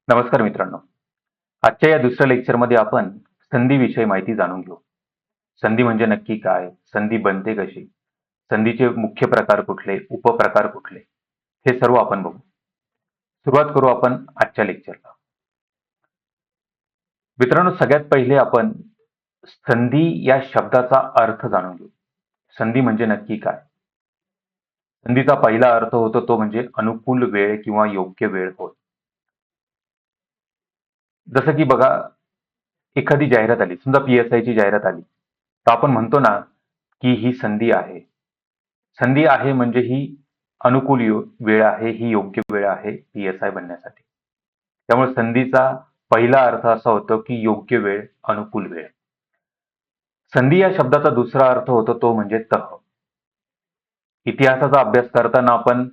नमस्कार मित्रांनो. आजच्या या दुसऱ्या लेक्चरमध्ये आपण संधीविषयी माहिती जाणून घेऊ. संधी म्हणजे नक्की काय? संधी बनते कशी? संधीचे मुख्य प्रकार कुठले? उपप्रकार कुठले? हे सर्व आपण बघू. सुरुवात करू आपण आजच्या लेक्चरला. मित्रांनो, सगळ्यात पहिले आपण संधी या शब्दाचा अर्थ जाणून घेऊ. संधी म्हणजे नक्की काय? संधीचा पहिला अर्थ होतो तो म्हणजे अनुकूल वेळ किंवा योग्य वेळ होय. जसं की बघा, एखादी जाहिरात आली, समजा PSI ची जाहिरात आली, तर आपण म्हणतो ना, की ही संधी आहे. संधी आहे म्हणजे ही अनुकूल वेळ आहे, ही योग्य वेळ आहे PSI बनण्यासाठी. त्यामुळे संधीचा पहिला अर्थ असा होतो, की योग्य वेळ, अनुकूल वेळ. संधी या शब्दाचा दुसरा अर्थ होतो तो म्हणजे तह. इतिहासाचा अभ्यास करताना आपण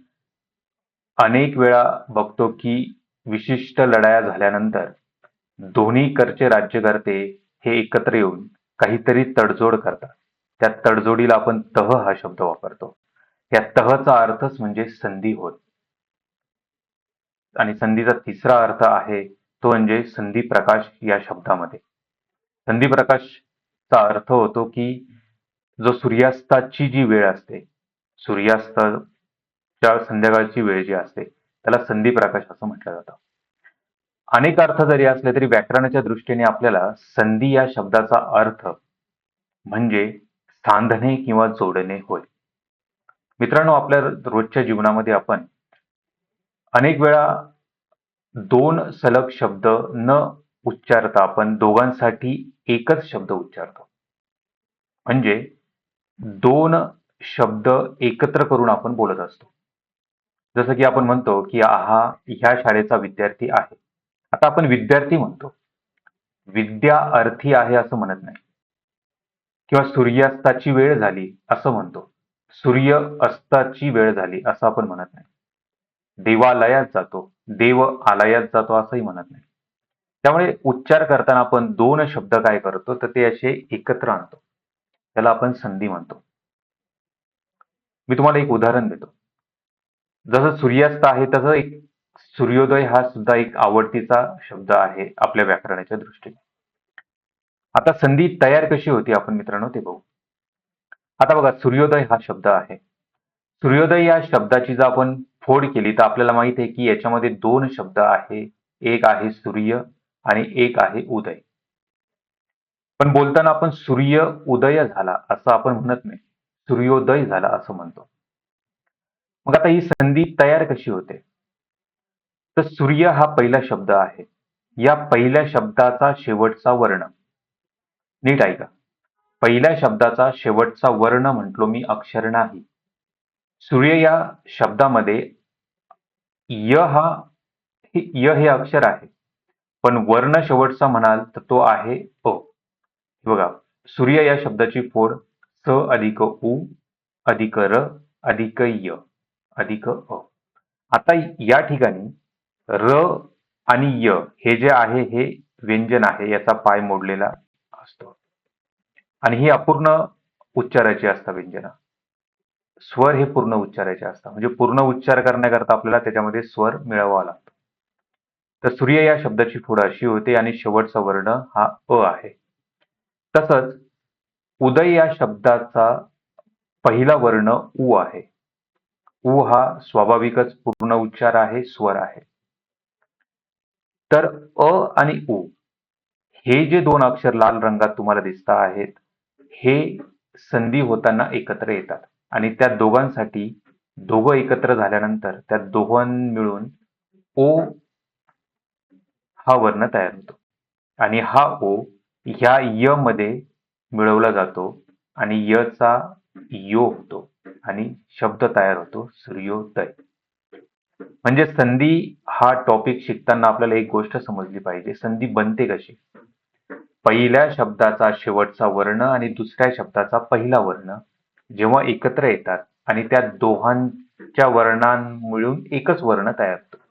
अनेक वेळा बघतो, की विशिष्ट लढाया झाल्यानंतर दोन्हीकडचे राज्यकर्ते हे एकत्र येऊन काहीतरी तडजोड करतात. त्या तडजोडीला आपण तह हा शब्द वापरतो. या तहचा अर्थच म्हणजे संधी होय. आणि संधीचा तिसरा अर्थ आहे तो म्हणजे संधी प्रकाश या शब्दामध्ये. संधी प्रकाशचा अर्थ होतो की जो सूर्यास्ताची जी वेळ असते, सूर्यास्ताच्या संध्याकाळची वेळ जी असते, त्याला संधी प्रकाश असं म्हटलं जातं. अनेक अर्थ जरी असले तरी व्याकरणाच्या दृष्टीने आपल्याला संधी या शब्दाचा अर्थ म्हणजे सांधणे किंवा जोडणे होय. मित्रांनो, आपल्या रोजच्या जीवनामध्ये आपण अनेक वेळा दोन सलग शब्द न उच्चारता आपण दोघांसाठी एकच शब्द उच्चारतो. म्हणजे दोन शब्द एकत्र करून आपण बोलत असतो. जसं की आपण म्हणतो, की हा ह्या शाळेचा विद्यार्थी आहे. आता आपण विद्यार्थी म्हणतो. विद्यार्थी आहे असं म्हणत नाही. किंवा सूर्यास्ताची वेळ झाली असं म्हणतो. सूर्य अस्ताची वेळ झाली असं आपण म्हणत नाही. देवालयात जातो, देव आलयात जातो असंही म्हणत नाही. त्यामुळे उच्चार करताना आपण दोन शब्द काय करतो तर ते असे एकत्र आणतो. त्याला आपण संधी म्हणतो. मी तुम्हाला एक उदाहरण देतो. जसं सूर्यास्त आहे तसं एक सूर्योदय हा सुद्धा एक आवडतीचा शब्द आहे आपल्या व्याकरणाच्या दृष्टीने. आता संधी तयार कशी होती आपण मित्रांनो ते बघू. आता बघा, सूर्योदय हा शब्द आहे. सूर्योदय या शब्दाची जर आपण फोड केली तर आपल्याला माहित आहे की याच्यामध्ये दोन शब्द आहे. एक आहे सूर्य आणि एक आहे उदय. पण बोलताना आपण सूर्य उदय झाला असं आपण म्हणत नाही. सूर्योदय झाला असं म्हणतो. मग आता ही संधी तयार कशी होते? तर सूर्य हा पहिला शब्द आहे. या पहिल्या शब्दाचा शेवटचा वर्ण, नीट ऐका. पहिल्या शब्दाचा शेवटचा वर्ण म्हटलो मी, अक्षर नाही. सूर्य या शब्दामध्ये य हा य हे अक्षर आहे. पण वर्ण शेवटचा म्हणाल तर तो आहे अ. बघा, सूर्य या शब्दाची फोड स अधिक उ अधिक र अधिक य अधिक अ. आता या ठिकाणी र आणि य हे जे आहे हे व्यंजन आहे, याचा पाय मोडलेला असतो आणि ही अपूर्ण उच्चाराची असतात व्यंजन. स्वर हे पूर्ण उच्चारायचे असतात. म्हणजे पूर्ण उच्चार करण्याकरता आपल्याला त्याच्यामध्ये स्वर मिळवावा लागतो. तर सूर्य या शब्दाची फोड अशी होते आणि शेवटचा वर्ण हा अ आहे. तसंच उदय या शब्दाचा पहिला वर्ण उ आहे. उ हा स्वाभाविकच पूर्ण उच्चार आहे, स्वर आहे. तर अ आणि उ हे जे दोन अक्षर लाल रंगात तुम्हाला दिसत आहेत, हे संधी होताना एकत्र येतात आणि त्या दोघांसाठी दोघं एकत्र झाल्यानंतर त्या दोघां मिळून ओ हा वर्ण तयार होतो आणि हा ओ ह्या य मध्ये मिळवला जातो आणि य चा यो होतो आणि शब्द तयार होतो सूर्योदय. म्हणजे संधी हा टॉपिक शिकताना आपल्याला एक गोष्ट समजली पाहिजे, संधी बनते कशी. पहिल्या शब्दाचा शेवटचा वर्ण आणि दुसऱ्या शब्दाचा पहिला वर्ण जेव्हा एकत्र येतात आणि त्या दोघांच्या वर्णांमिळून एकच वर्ण तयार होतो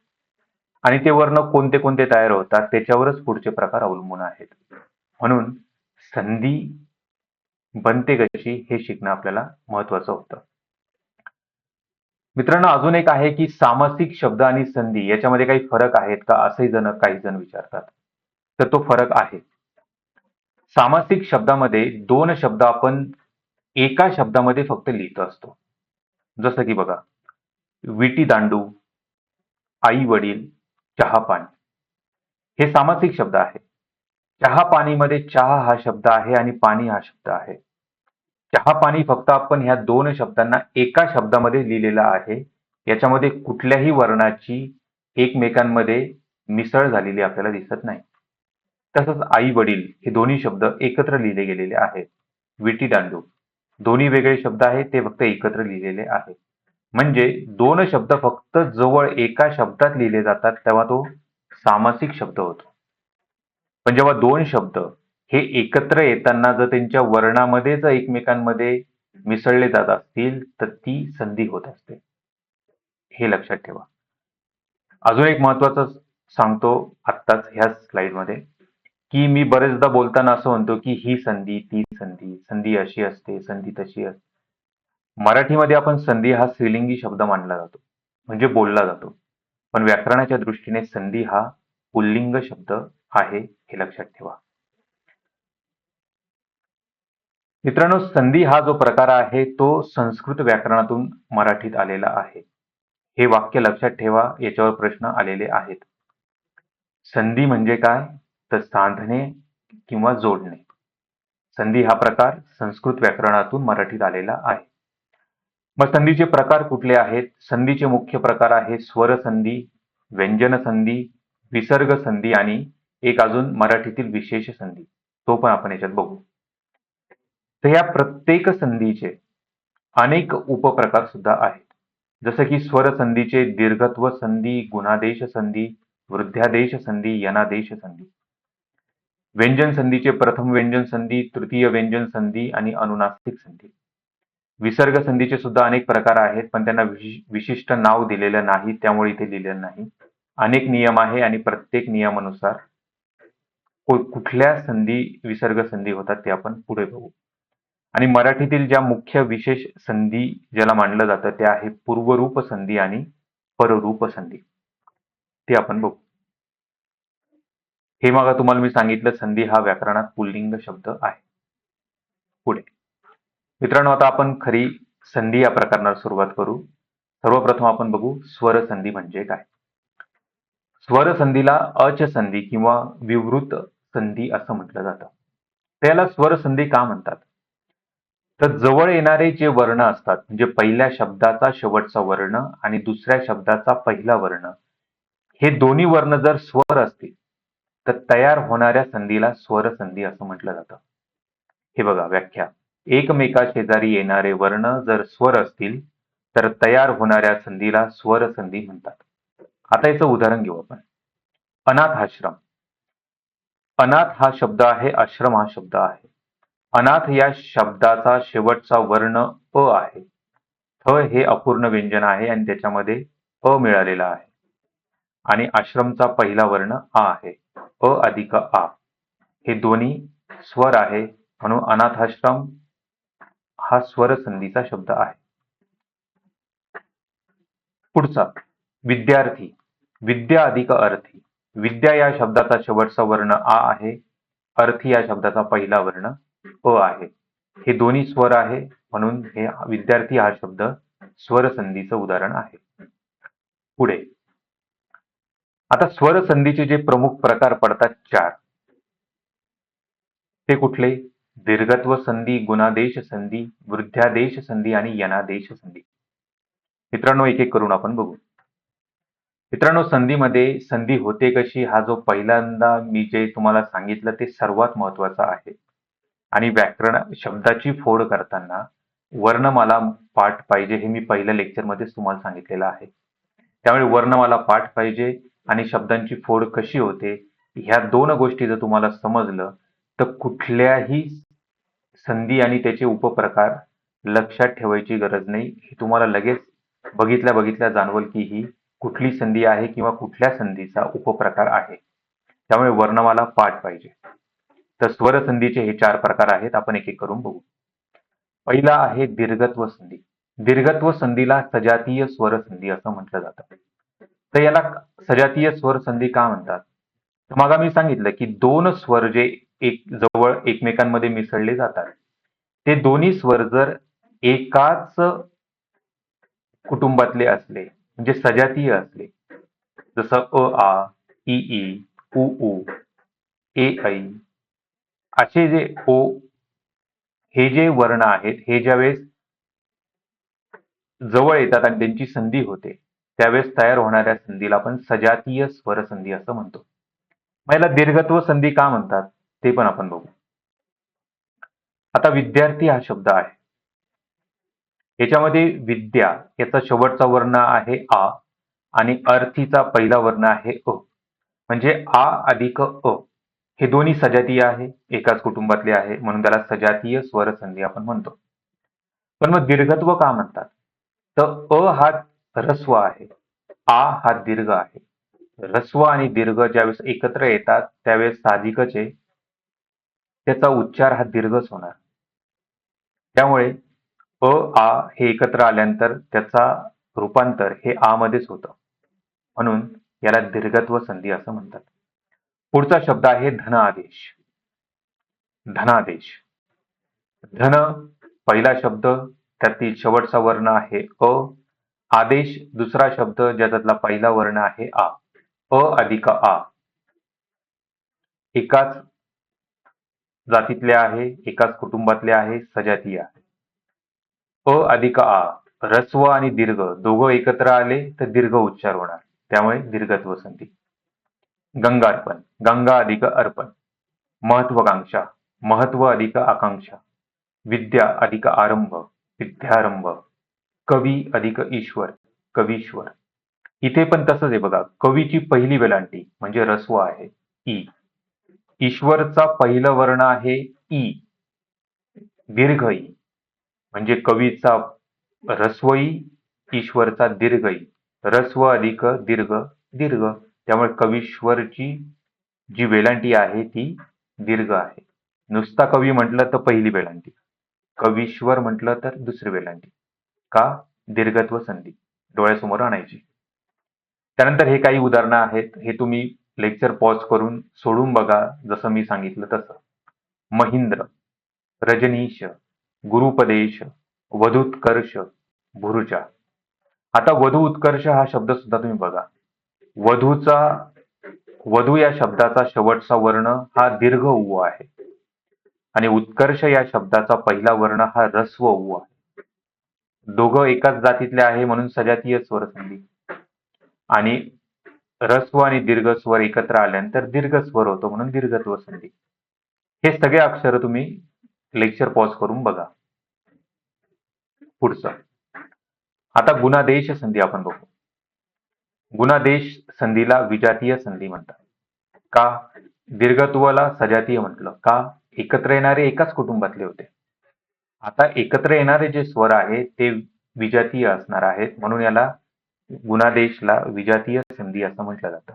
आणि ते वर्ण कोणते कोणते तयार होतात त्याच्यावरच पुढचे प्रकार अवलंबून आहेत. म्हणून संधी बनते कशी हे शिकणं आपल्याला महत्वाचं होतं. मित्रांनो, अजून एक आहे की सामासिक शब्द आणि संधी याच्यामध्ये काही फरक आहेत का, असे काही जण विचारतात. तर तो फरक आहे. सामासिक शब्दामध्ये दोन शब्द आपण एका शब्दामध्ये फक्त लिहित असतो. जसं की बघा, विटी दांडू, आई वडील, चहा पाणी. हे सामासिक शब्द आहे. चहा पाणीमध्ये चहा हा शब्द आहे आणि पाणी हा शब्द आहे. चहा पाणी फक्त आपण ह्या दोन शब्दांना एका शब्दामध्ये लिहिलेला आहे. याच्यामध्ये कुठल्याही वर्णाची एकमेकांमध्ये मिसळ झालेली आपल्याला दिसत नाही. तसंच आई वडील हे दोन्ही शब्द एकत्र लिहिले गेलेले आहेत. विटी दांडू दोन्ही वेगळे शब्द आहेत, ते फक्त एकत्र लिहिलेले आहेत. म्हणजे दोन शब्द फक्त जवळ एका शब्दात लिहिले जातात तेव्हा तो सामासिक शब्द होतो. पण जेव्हा दोन शब्द हे एकत्र येताना जर त्यांच्या वर्णामध्ये जर एकमेकांमध्ये मिसळले जात असतील तर ती संधी होत असते. हे लक्षात ठेवा. अजून एक महत्वाचं सांगतो आत्ताच ह्या स्लाइडमध्ये, की मी बरेचदा बोलताना असं म्हणतो की ही संधी, ती संधी, संधी अशी असते, संधी तशी असते. मराठीमध्ये आपण संधी हा स्त्रीलिंगी शब्द मानला जातो, म्हणजे बोलला जातो. पण व्याकरणाच्या दृष्टीने संधी हा पुल्लिंग शब्द आहे, हे लक्षात ठेवा. मित्रांनो, संधी हा जो प्रकार आहे तो संस्कृत व्याकरणातून मराठीत आलेला आहे. हे वाक्य लक्षात ठेवा, याच्यावर प्रश्न आलेले आहेत. संधी म्हणजे काय? तर सांधणे किंवा जोडणे. संधी हा प्रकार संस्कृत व्याकरणातून मराठीत आलेला आहे. मग संधीचे प्रकार कुठले आहेत? संधीचे मुख्य प्रकार आहे स्वर संधी, व्यंजन संधी, विसर्ग संधी आणि एक अजून मराठीतील विशेष संधी. तो पण आपण याच्यात बघू. तर या प्रत्येक संधीचे अनेक उपप्रकार सुद्धा आहेत. जसं की स्वर संधीचे दीर्घत्व संधी, गुणादेश संधी, वृद्ध्यादेश संधी, यनादेश संधी. व्यंजन संधीचे प्रथम व्यंजन संधी, तृतीय व्यंजन संधी आणि अनुनासिक संधी. विसर्ग संधीचे सुद्धा अनेक प्रकार आहेत, पण त्यांना विशिष्ट नाव दिलेलं नाही, त्यामुळे इथे लिहिलेलं नाही. अनेक नियम आहे आणि प्रत्येक नियमानुसार कुठल्या संधी विसर्ग संधी होतात ते आपण पुढे बघू. आणि मराठीतील ज्या मुख्य विशेष संधी ज्याला मानलं जातं ते आहे पूर्वरूप संधी आणि पररूप संधी. ते आपण बघू. हे मग तुम्हाला मी सांगितलं, संधी हा व्याकरणात पुल्लिंग शब्द आहे. पुढे मित्रांनो, आता आपण खरी संधी या प्रकरणाला सुरुवात करू. सर्वप्रथम आपण बघू स्वर संधी म्हणजे काय. स्वर संधीला अच संधी किंवा विवृत संधी असं म्हटलं जातं. त्याला स्वर संधी का म्हणतात? तर जवळ येणारे जे वर्ण असतात, म्हणजे पहिल्या शब्दाचा शेवटचा वर्ण आणि दुसऱ्या शब्दाचा पहिला वर्ण, हे दोन्ही वर्ण जर स्वर असतील तर तयार होणाऱ्या संधीला स्वर संधी असं म्हटलं जातं. हे बघा व्याख्या. एकमेकाशेजारी येणारे वर्ण जर स्वर असतील तर तयार होणाऱ्या संधीला स्वर संधी म्हणतात. आता याचं उदाहरण घेऊ आपण. अनाथ आश्रम. अनाथ हा शब्द आहे, आश्रम हा शब्द आहे. अनाथ या शब्दाचा शेवटचा वर्ण अ आहे. थ हे अपूर्ण व्यंजन आहे आणि त्याच्यामध्ये अ मिळालेला आहे. आणि आश्रमचा पहिला वर्ण आ आहे. अ अधिक आ. हे दोन्ही स्वर आहे, म्हणून अनाथाश्रम हा स्वर संधीचा शब्द आहे. पुढचा विद्यार्थी. विद्या अधिक अर्थी. विद्या या शब्दाचा शेवटचा वर्ण आ आहे. अर्थी या शब्दाचा पहिला वर्ण अ आहे. हे दोन्ही स्वर आहे, म्हणून हे विद्यार्थी हा शब्द स्वर संधीचं उदाहरण आहे. पुढे आता स्वर संधीचे जे प्रमुख प्रकार पडतात चार, ते कुठले? दीर्घत्व संधी, गुणादेश संधी, वृद्ध्यादेश संधी आणि यनादेश संधी. मित्रांनो, एक एक करून आपण बघू. मित्रांनो, संधीमध्ये संधी होते कशी हा जो पहिल्यांदा मी जे तुम्हाला सांगितलं ते सर्वात महत्वाचं आहे. आणि व्याकरण शब्दाची फोड करताना वर्णमाला पाठ पाहिजे, हे मी पहिल्या लेक्चरमध्येच तुम्हाला सांगितलेलं आहे. त्यामुळे वर्णमाला पाठ पाहिजे आणि शब्दांची फोड कशी होते ह्या दोन गोष्टी जर तुम्हाला समजलं तर कुठल्याही संधी आणि त्याचे उपप्रकार लक्षात ठेवायची गरज नाही. हे तुम्हाला लगेच बघितल्या बघितल्या जाणवल की ही कुठली संधी आहे किंवा कुठल्या संधीचा उपप्रकार आहे. त्यामुळे वर्णमाला पाठ पाहिजे. तर स्वर संधीचे हे चार प्रकार आहेत, आपण एक एक करून बघू. पहिला आहे दीर्घत्व संधी. दीर्घत्व संधीला सजातीय स्वर संधी असं म्हटलं जातं. तर याला सजातीय स्वर संधी का म्हणतात? तर मग मी सांगितलं की दोन स्वर जे जवळ एकमेकांमध्ये मिसळले जातात, ते दोन्ही स्वर जर एकाच कुटुंबातले असले, म्हणजे सजातीय असले, जसं अ आ, इ ई, उ ऊ, ए ऐ, असे जे ओ, हे जे वर्ण आहेत, हे ज्यावेळेस जवळ येतात आणि त्यांची संधी होते, त्यावेळेस तयार होणाऱ्या संधीला आपण सजातीय स्वर संधी असं म्हणतो. मग याला दीर्घत्व संधी का म्हणतात ते पण आपण बघू. आता विद्यार्थी हा शब्द आहे. याच्यामध्ये विद्या याचा शेवटचा वर्ण आहे आ आणि अर्थीचा पहिला वर्ण आहे अ. म्हणजे आ अधिक अ. हे दोन्ही सजातीय आहे, एकाच कुटुंबातले आहे, म्हणून त्याला सजातीय स्वर संधी आपण म्हणतो. पण मग दीर्घत्व का म्हणतात? तर अ हा ऱ्हस्व आहे, आ हा दीर्घ आहे. ऱ्हस्व आणि दीर्घ ज्यावेळेस एकत्र येतात त्यावेळेस साहजिकच आहे त्याचा उच्चार हा दीर्घच होणार. त्यामुळे अ, आ हे एकत्र आल्यानंतर त्याचा रूपांतर हे आ मध्येच होतं. म्हणून याला दीर्घत्व संधी असं म्हणतात. पुढचा शब्द आहे धन आदेश. धनादेश. धन पहिला शब्द, त्यातील शेवटचा वर्ण आहे अ. आदेश दुसरा शब्द, ज्याच्यातला पहिला वर्ण आहे आ. अ अधिक आ. एकाच जातीतले आहे, एकाच कुटुंबातले आहे, सजातीय आहे. अ अधिक आ. ऱ्हस्व आणि दीर्घ दोघं एकत्र आले तर दीर्घ उच्चार होणार. त्यामुळे दीर्घत्व संधी. गंगार्पण. गंगा अधिक अर्पण. महत्वाकांक्षा. महत्व अधिक आकांक्षा. विद्या अधिक आरंभ. विद्यारंभ. कवी अधिक ईश्वर. कवीश्वर. इथे पण तसंच आहे बघा. कवीची पहिली वेलांटी म्हणजे ऱ्हस्व आहे ई. ईश्वरचा पहिलं वर्ण आहे ई. दीर्घ ई. म्हणजे कवीचा ऱ्हस्व ई, ईश्वरचा दीर्घ ई. ऱ्हस्व अधिक दीर्घ दीर्घ. त्यामुळे कवीश्वरची जी वेलांटी आहे ती दीर्घ आहे. नुसता कवी म्हटलं तर पहिली वेलांटी. कवीश्वर म्हटलं तर दुसरी वेलांटी. का? दीर्घत्व संधी डोळ्यासमोर आणायची. त्यानंतर हे काही उदाहरणं आहेत. हे तुम्ही लेक्चर पॉज करून सोडून बघा, जसं मी सांगितलं तसं. महींद्र, रजनीश, गुरुपदेश, वधूत्कर्ष, भुरुचा. आता वधू उत्कर्ष हा शब्द सुद्धा तुम्ही बघा. वधूचा वधू या शब्दाचा शेवटचा वर्ण हा दीर्घ उ आहे आणि उत्कर्ष या शब्दाचा पहिला वर्ण हा ऱ्हस्व उ आहे. दोघं एकाच जातीतले आहे म्हणून सजातीय स्वर संधी. आणि ऱ्हस्व आणि दीर्घ स्वर एकत्र आल्यानंतर दीर्घ स्वर होतो म्हणून दीर्घत्व संधी. हे सगळे अक्षर तुम्ही लेक्चर पॉज करून बघा. पुढचं. आता गुणादेश संधी आपण बघू. गुणादेश संधीला विजातीय संधी म्हणतात. का? दीर्घत्वाला सजातीय म्हटलं. का? एकत्र येणारे एकाच कुटुंबातले होते. आता एकत्र येणारे जे स्वर आहेत ते विजातीय असणार आहेत, म्हणून याला गुणादेशला विजातीय संधी असं म्हटलं जातं.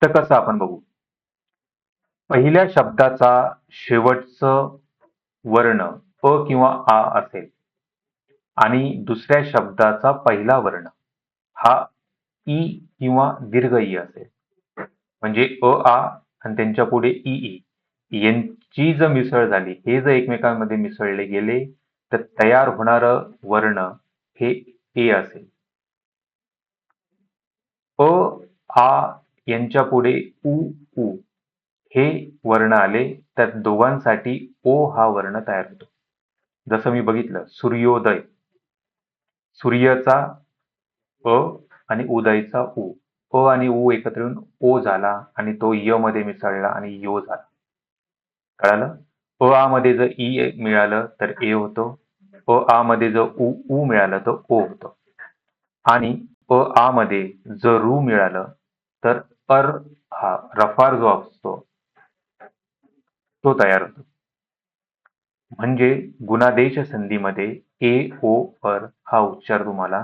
तर कसं आपण बघू. पहिल्या शब्दाचा शेवटचं वर्ण अ किंवा आ असेल आणि दुसऱ्या शब्दाचा पहिला वर्ण हा ई किंवा दीर्घ ई असेल. म्हणजे अ आ आणि त्यांच्या पुढे ई ई यांची जर मिसळ झाली, हे जर एकमेकांमध्ये मिसळले गेले तर तयार होणारं वर्ण हे ए असेल. अ आ यांच्या पुढे उ ऊ हे वर्ण आले तर दोघांसाठी ओ हा वर्ण तयार होतो. जसं मी बघितलं सूर्योदय. सूर्याचा अ आणि उदयचा उ. अ आणि उ एकत्र येऊन ओ झाला आणि तो य मध्ये मिसळला आणि यो झाला. कळालं? अ आ मध्ये जर ई मिळालं तर ए होतो. अ आ मध्ये जर उ ऊ मिळालं तर ओ होतं. आणि अ आ मध्ये जर रू मिळालं तर अर हा रफार जो असतो तो तयार होतो. म्हणजे गुणादेश संधीमध्ये ए ओ अर हा उच्चार तुम्हाला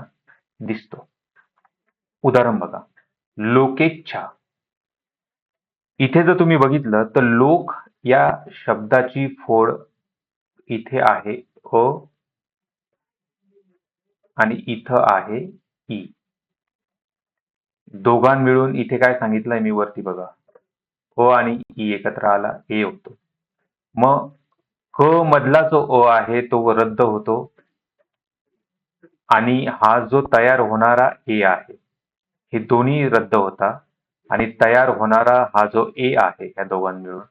दिसतो. उदाहरण बघा. लोकेच्छा. इथे जर तुम्ही बघितलं तर लोक या शब्दाची फोड इथे आहे अ आणि इथं आहे ई. दोघां मिळून इथे काय सांगितलंय मी वरती बघा. अ आणि ई एकत्र आला ए होतो. मग क मधला जो अ आहे तो रद्द होतो आणि हा जो तयार होणारा ए आहे हे दोन्ही रद्द होतात आणि तयार होणारा हा जो ए आहे या दोघां मिळून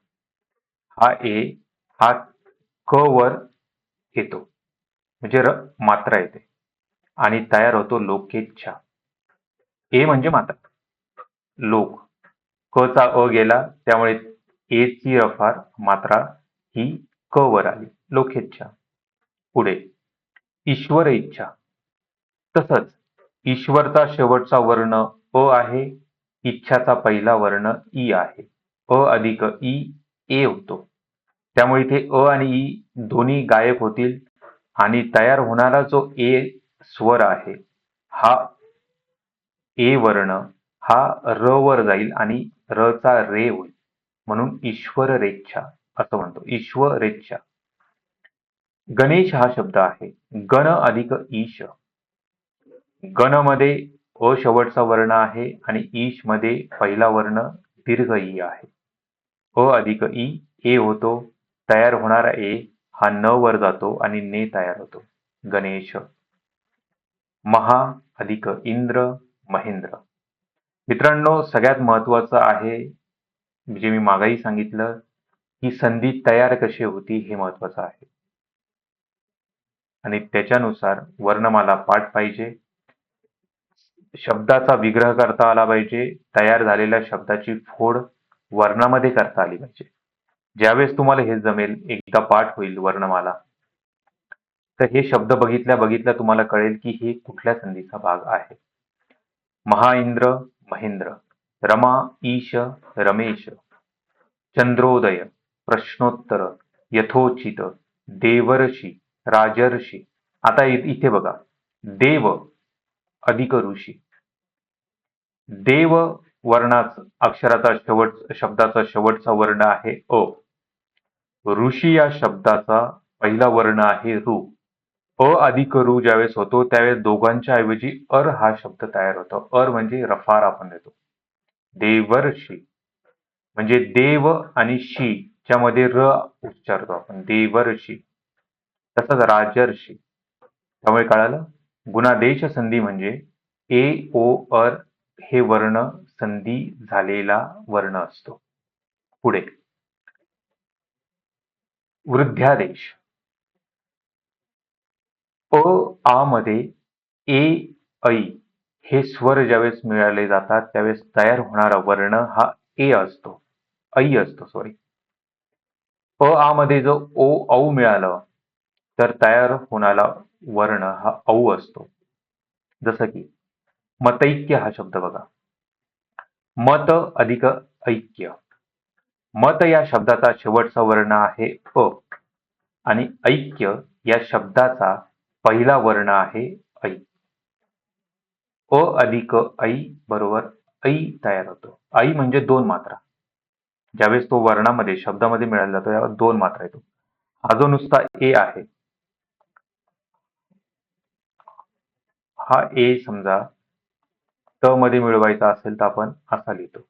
हा ए हा क वर येतो म्हणजे मात्रा येते आणि तयार होतो लोकेच्छा. ए म्हणजे मात्रा, लोक. क चा अ गेला त्यामुळे ए ची रफार मात्रा ही क वर आली, लोकेच्छा. पुढे ईश्वर इच्छा. तसंच ईश्वरचा शेवटचा वर्ण अ आहे, इच्छाचा पहिला वर्ण ई आहे. अ अधिक ई ए होतो. त्यामुळे इथे अ आणि ई दोन्ही गायब होतील आणि तयार होणारा जो ए स्वर आहे हा ए वर्ण हा र वर जाईल आणि र चा रे होईल. म्हणून ईश्वरेच्छा असं म्हणतो. ईश्वरेच्छा. गणेश हा शब्द आहे. गण अधिक ईश. गण मध्ये अ शेवटचा वर्ण आहे आणि ईश मध्ये पहिला वर्ण दीर्घ ई आहे. अ अधिक ई ए होतो. तयार होणारा ए हा न वर जातो आणि ने तयार होतो. गणेश. महा अधिक इंद्र महेंद्र. मित्रांनो सगळ्यात महत्वाचं आहे जे मी मागेही सांगितलं की संधी तयार कशी होती हे महत्वाचं आहे आणि त्याच्यानुसार वर्णमाला पाठ पाहिजे. शब्दाचा विग्रह करता आला पाहिजे. तयार झालेल्या शब्दाची फोड वर्णामध्ये करता आली पाहिजे. ज्यावेळेस तुम्हाला हे जमेल, एकदा पाठ होईल वर्णमाला, तर हे शब्द बघितल्या बघितल्या तुम्हाला कळेल की हे कुठल्या संधीचा भाग आहे. महाइंद्र महेंद्र. रमा ईश रमेश. चंद्रोदय प्रश्नोत्तर यथोचित देवर्षी राजर्षी. आता इथे बघा, देव अधिक ऋषी. देव अक्षराचा शब्दाचा शेवटचा वर्ण आहे अ. ऋषी या शब्दाचा पहिला वर्ण आहे ऋ. अ अधिक ऋ ज्यावेळेस होतो त्यावेळेस दोघांच्या ऐवजी अर हा शब्द तयार होतो. अर म्हणजे रफार आपण देतो. देवर्षी म्हणजे देव आणि शी च्या मध्ये र उच्चारतो आपण, देवर्षी. तसंच राजर्षी. त्यामुळे कळालं, गुणादेश संधी म्हणजे ए ओ अर हे वर्ण संधी झालेला वर्ण असतो. पुढे वृद्ध्यादेश. अ आ मध्ये ए ऐ हे स्वर ज्यावेळेस मिळाले जातात त्यावेळेस तयार होणारा वर्ण हा ए असतो, ऐ असतो सॉरी. अ आ मध्ये जो ओ औ मिळालं तर तयार होणारा वर्ण हा औ असतो. जसं की मतैक्य हा शब्द बघा. मत अधिक ऐक्य. मत या शब्दाचा शेवटचा वर्ण आहे अ आणि ऐक्य या शब्दाचा पहिला वर्ण आहे ऐ. अ अधिक ऐ बरोबर ऐ तयार होतो. ऐ म्हणजे दोन मात्रा. ज्यावेळेस तो वर्णामध्ये शब्दामध्ये मिळाला जातो यावर दोन मात्रा येतो. हा जो नुसता ए आहे हा ए समजा त मध्ये मिळवायचा असेल तर आपण असा लिहितो.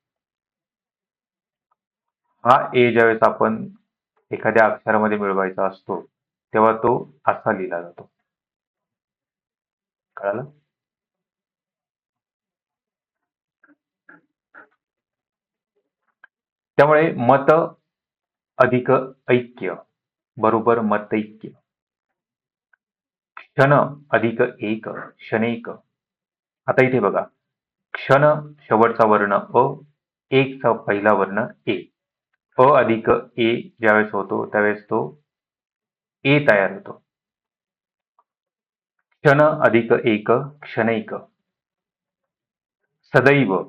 हा ए ज्यावेळेस आपण एखाद्या अक्षरामध्ये मिळवायचा असतो तेव्हा तो असा लिहिला जातो. कळालं? त्यामुळे मत अधिक ऐक्य बरोबर मतैक्य. क्षण अधिक एक क्षणेक. आता इथे बघा, क्षण शेवटचा वर्ण अ, एकचा पहिला वर्ण ए. अ अधिक ए ज्यावेळेस होतो त्यावेळेस तो ए तयार होतो. क्षण अधिक एक क्षणैक. सदैव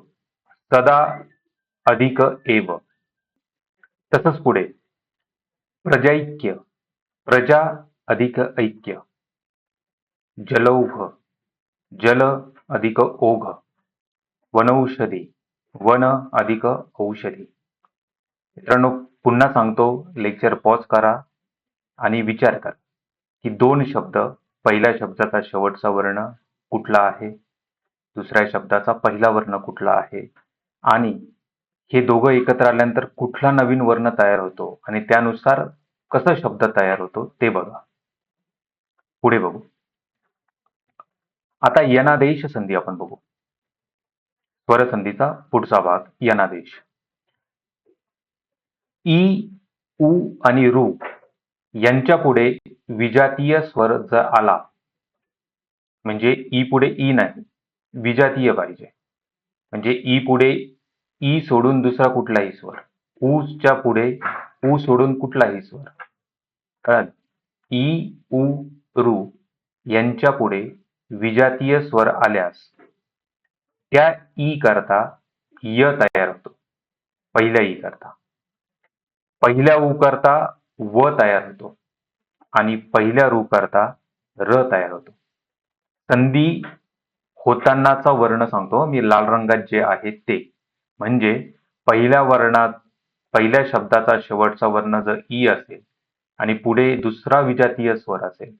सदा अधिक एव. तसंच पुढे प्रजैक्य प्रजा अधिक ऐक्य. जलौघ जल अधिक ओघ. वनौषधी वन अधिक औषधी. मित्रांनो पुन्हा सांगतो, लेक्चर पॉज करा आणि विचार करा की दोन शब्द पहिल्या शब्दाचा शेवटचा वर्ण कुठला आहे, दुसऱ्या शब्दाचा पहिला वर्ण कुठला आहे आणि हे दोघं एकत्र आल्यानंतर कुठला नवीन वर्ण तयार होतो आणि त्यानुसार कसा शब्द तयार होतो ते बघा. पुढे बघू. आता यनादेश संधी आपण बघू. स्वरसंधीचा पुढचा भाग यनादेश. ई, उ आणि रू यांच्या पुढे विजातीय स्वर जर आला, म्हणजे ई पुढे ई नाही, विजातीय पाहिजे. म्हणजे ई पुढे ई सोडून दुसरा कुठलाही स्वर, ऊच्या पुढे ऊ सोडून कुठलाही स्वर. कळलं? ई, उ, रू यांच्या पुढे विजातीय स्वर आल्यास त्या ई करता य तयार होतो. पहिल्या ई करता. पहिल्या ऊ करता व तयार होतो आणि पहिल्या रू करता र तयार होतो. संधी होतानाचा वर्ण सांगतो मी, लाल रंगात जे आहे ते. म्हणजे पहिल्या शब्दाचा शेवटचा वर्ण जर ई असेल आणि पुढे दुसरा विजातीय स्वर असेल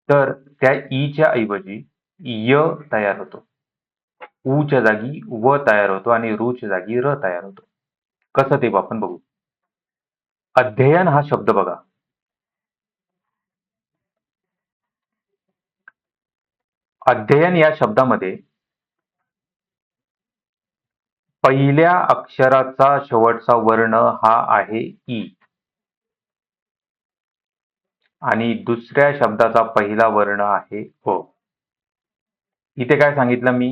तर त्या ईच्या ऐवजी य तयार होतो. ऊच्या जागी व तयार होतो आणि रूच्या जागी र तयार होतो. कसं ते आपण बघू. अध्ययन हा शब्द बघा. अध्ययन या शब्दामध्ये पहिल्या अक्षराचा शेवटचा वर्ण हा आहे ई आणि दुसऱ्या शब्दाचा पहिला वर्ण आहे अ. इथे काय सांगितलं मी,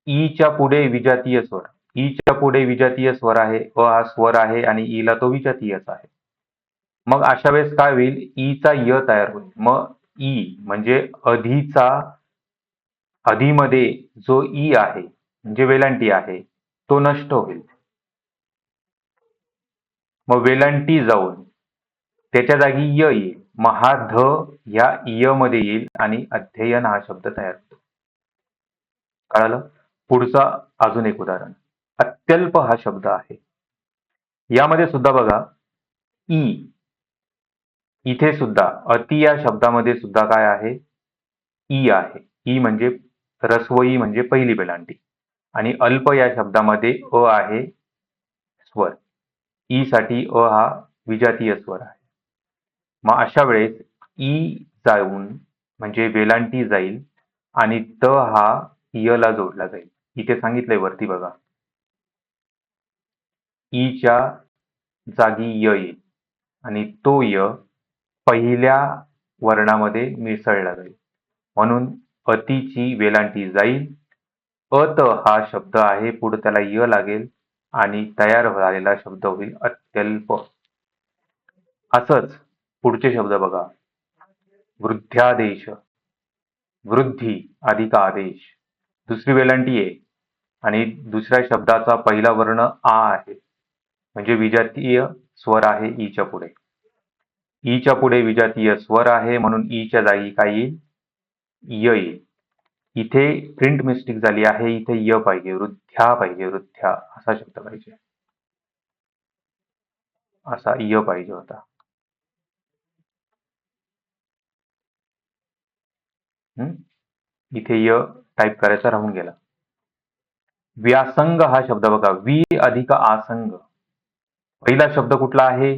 ईच्या पुढे विजातीय स्वर. ईच्या पुढे विजातीय स्वर आहे, अ हा स्वर आहे आणि ईला तो विजातीयच आहे. मग अशा वेळेस काय होईल, ईचा य तयार होईल. मग ई म्हणजे आधीमध्ये जो ई आहे म्हणजे वेलांटी आहे तो नष्ट होईल. मग वेलांटी जाऊन त्याच्या जागी य येईल. मग हा ध ह्या य मध्ये येईल आणि अध्ययन हा शब्द तयार होतो. कळालं? पुढचा अजून एक उदाहरण. अत्यल्प हा शब्द आहे. यामध्ये सुद्धा बघा, ई इथे सुद्धा अति या शब्दामध्ये सुद्धा काय आहे, ई आहे. ई म्हणजे ऱ्हस्व ई म्हणजे पहिली वेलांटी आणि अल्प या शब्दामध्ये अ आहे स्वर. ई साठी अ हा विजातीय स्वर आहे. मग अशा वेळेस ई जाऊन म्हणजे वेलांटी जाईल आणि त हा य ला जोडला जाईल. इथे सांगितलंय वरती बघा, ईच्या जागी य येईल आणि तो य पहिल्या वर्णामध्ये मिसळला जाईल. म्हणून अतिची वेलांटी जाईल. अत हा शब्द आहे, पुढे त्याला य लागेल आणि तयार झालेला शब्द होईल अत्यल्प. असंच पुढचे शब्द बघा. वृद्ध्यादेश. वृद्धी अधिक आदेश. दुसरी वेलांटी आहे आणि दुसऱ्या शब्दाचा पहिला वर्ण आ आहे. म्हणजे विजातीय स्वर आहे ईच्या पुढे. ईच्या पुढे विजातीय स्वर आहे म्हणून ईच्या जागी काय येईल, य येईल. इथे प्रिंट मिस्टेक झाली आहे. इथे य पाहिजे, वृद्ध्या पाहिजे, वृद्ध्या असा शब्द पाहिजे. असा य पाहिजे होता. इथे य टाईप करायचा राहून गेला. व्यासंग हा शब्द बघा. वी अधिक आसंग. पहिला शब्द कुठला आहे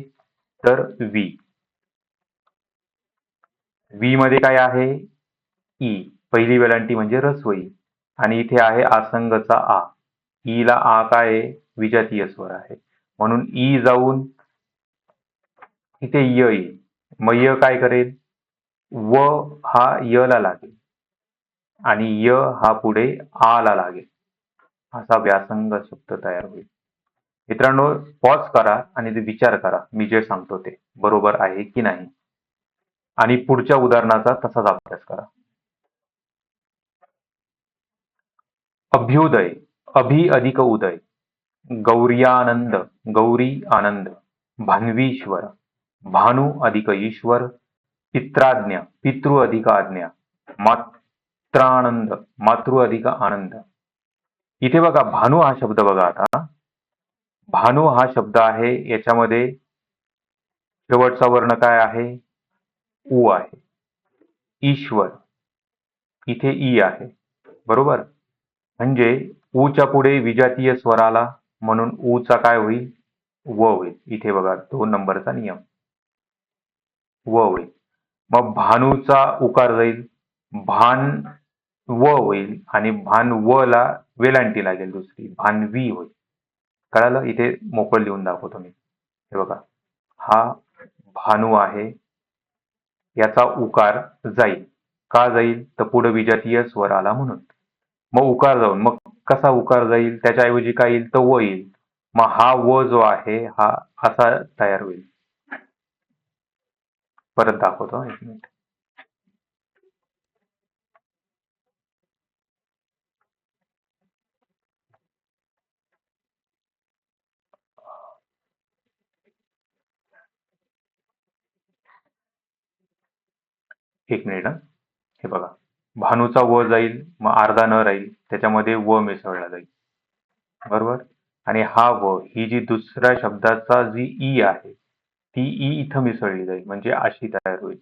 तर वी. वी मध्ये काय आहे, ई. पहिली वेलांटी म्हणजे ऱ्हस्व ई आणि इथे आहे आसंगचा आ. ईला आ काय आहे, विजातीय स्वर आहे म्हणून ई जाऊन इथे य येईल. मग य काय करेल, व हा य ला लागेल आणि य हा पुढे आ ला लागेल. असा व्यासंग शब्द तयार होईल. मित्रांनो, पॉज करा आणि ते विचार करा, मी जे सांगतो ते बरोबर आहे की नाही आणि पुढच्या उदाहरणाचा तसाच अभ्यास करा. अभ्युदय. अभि अधिक उदय. गौर्यानंद. गौरी आनंद. भान्वीश्वर. भानु अधिक ईश्वर. पित्राज्ञा. पितृ अधिक आज्ञा. मात्रानंद. मातृ अधिक आनंद. इथे बघा, भानु हा शब्द बघा. आता भानु हा शब्द आहे, याच्यामध्ये शेवटचा वर्ण काय आहे, उ आहे. ईश्वर, इथे ई आहे, बरोबर. म्हणजे ऊच्या पुढे विजातीय स्वर आला म्हणून ऊचा काय होईल, व होईल. इथे बघा 2 नंबरचा नियम, व होईल. मग भानूचा उकार जाईल, भान व होईल आणि भान व ला वेलांटी लागेल दुसरी, भानवी होईल. कळालं? इथे मोकळं लिहून दाखवतो मी. हे बघा, हा भानू आहे, याचा उकार जाईल. का जाईल? तर पुढे विजातीय स्वर आला म्हणून. मग उकार जाऊन, मग कसा उकार जाईल? त्याच्याऐवजी काय येईल? तर व येईल. मग हा व जो आहे हा असा तयार होईल. परत दाखवतो, एक मिनिट. एक मिनिट, हे बघा, भानूचा व जाईल, मग अर्धा न राहील, त्याच्यामध्ये व मिसळला जाईल, बरोबर. आणि हा व ही जी दुसऱ्या शब्दाचा जी ई आहे ती ई इथं मिसळली जाईल, म्हणजे अशी तयार होईल,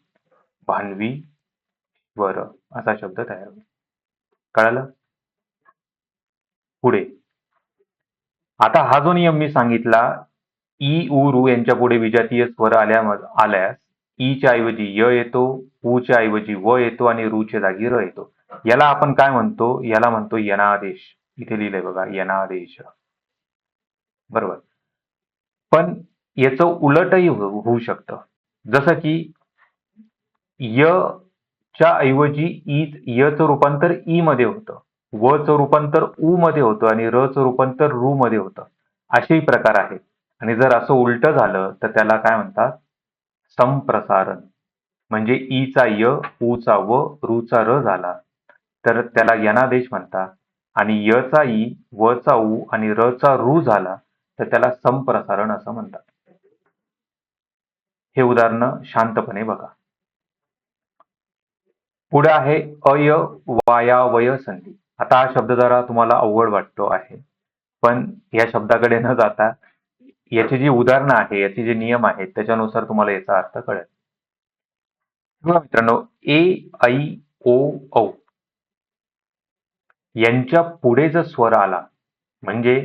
भानवी वर असा शब्द तयार होईल. कळालं? पुढे आता हा जो नियम मी सांगितला, ई उ रू यांच्या पुढे विजातीय स्वर आल्यास ईच्या ऐवजी य येतो, ऊच्या ऐवजी व येतो आणि रूच्या जागी र येतो. याला आपण काय म्हणतो? याला म्हणतो यनादेश. इथे लिहिलंय बघा, यनादेश, बरोबर. पण याचं उलटही होऊ शकतं. जसं की य च्या ऐवजी यचं रूपांतर ई मध्ये होतं, व चं रूपांतर ऊ मध्ये होतं आणि र चं रूपांतर रू मध्ये होतं. असेही प्रकार आहेत. आणि जर असं उलट झालं तर त्याला काय म्हणतात? संप्रसारण. म्हणजे ईचा य, ऊचा व, रूचा र झाला तर त्याला यनादेश म्हणतात. आणि यचा ई, वचा ऊ आणि रचा रू झाला तर त्याला संप्रसारण असं म्हणतात. हे उदाहरण शांतपणे बघा. पुढे आहे अय वायावय संधी. आता हा शब्द जरा तुम्हाला अवघड वाटतो आहे, पण या शब्दाकडे न जाता याची जी उदाहरणं आहे, याचे जे नियम आहेत त्याच्यानुसार तुम्हाला याचा अर्थ कळेल. बघा मित्रांनो, ए, ऐ, ओ, औ यांच्या पुढे जर स्वर आला, म्हणजे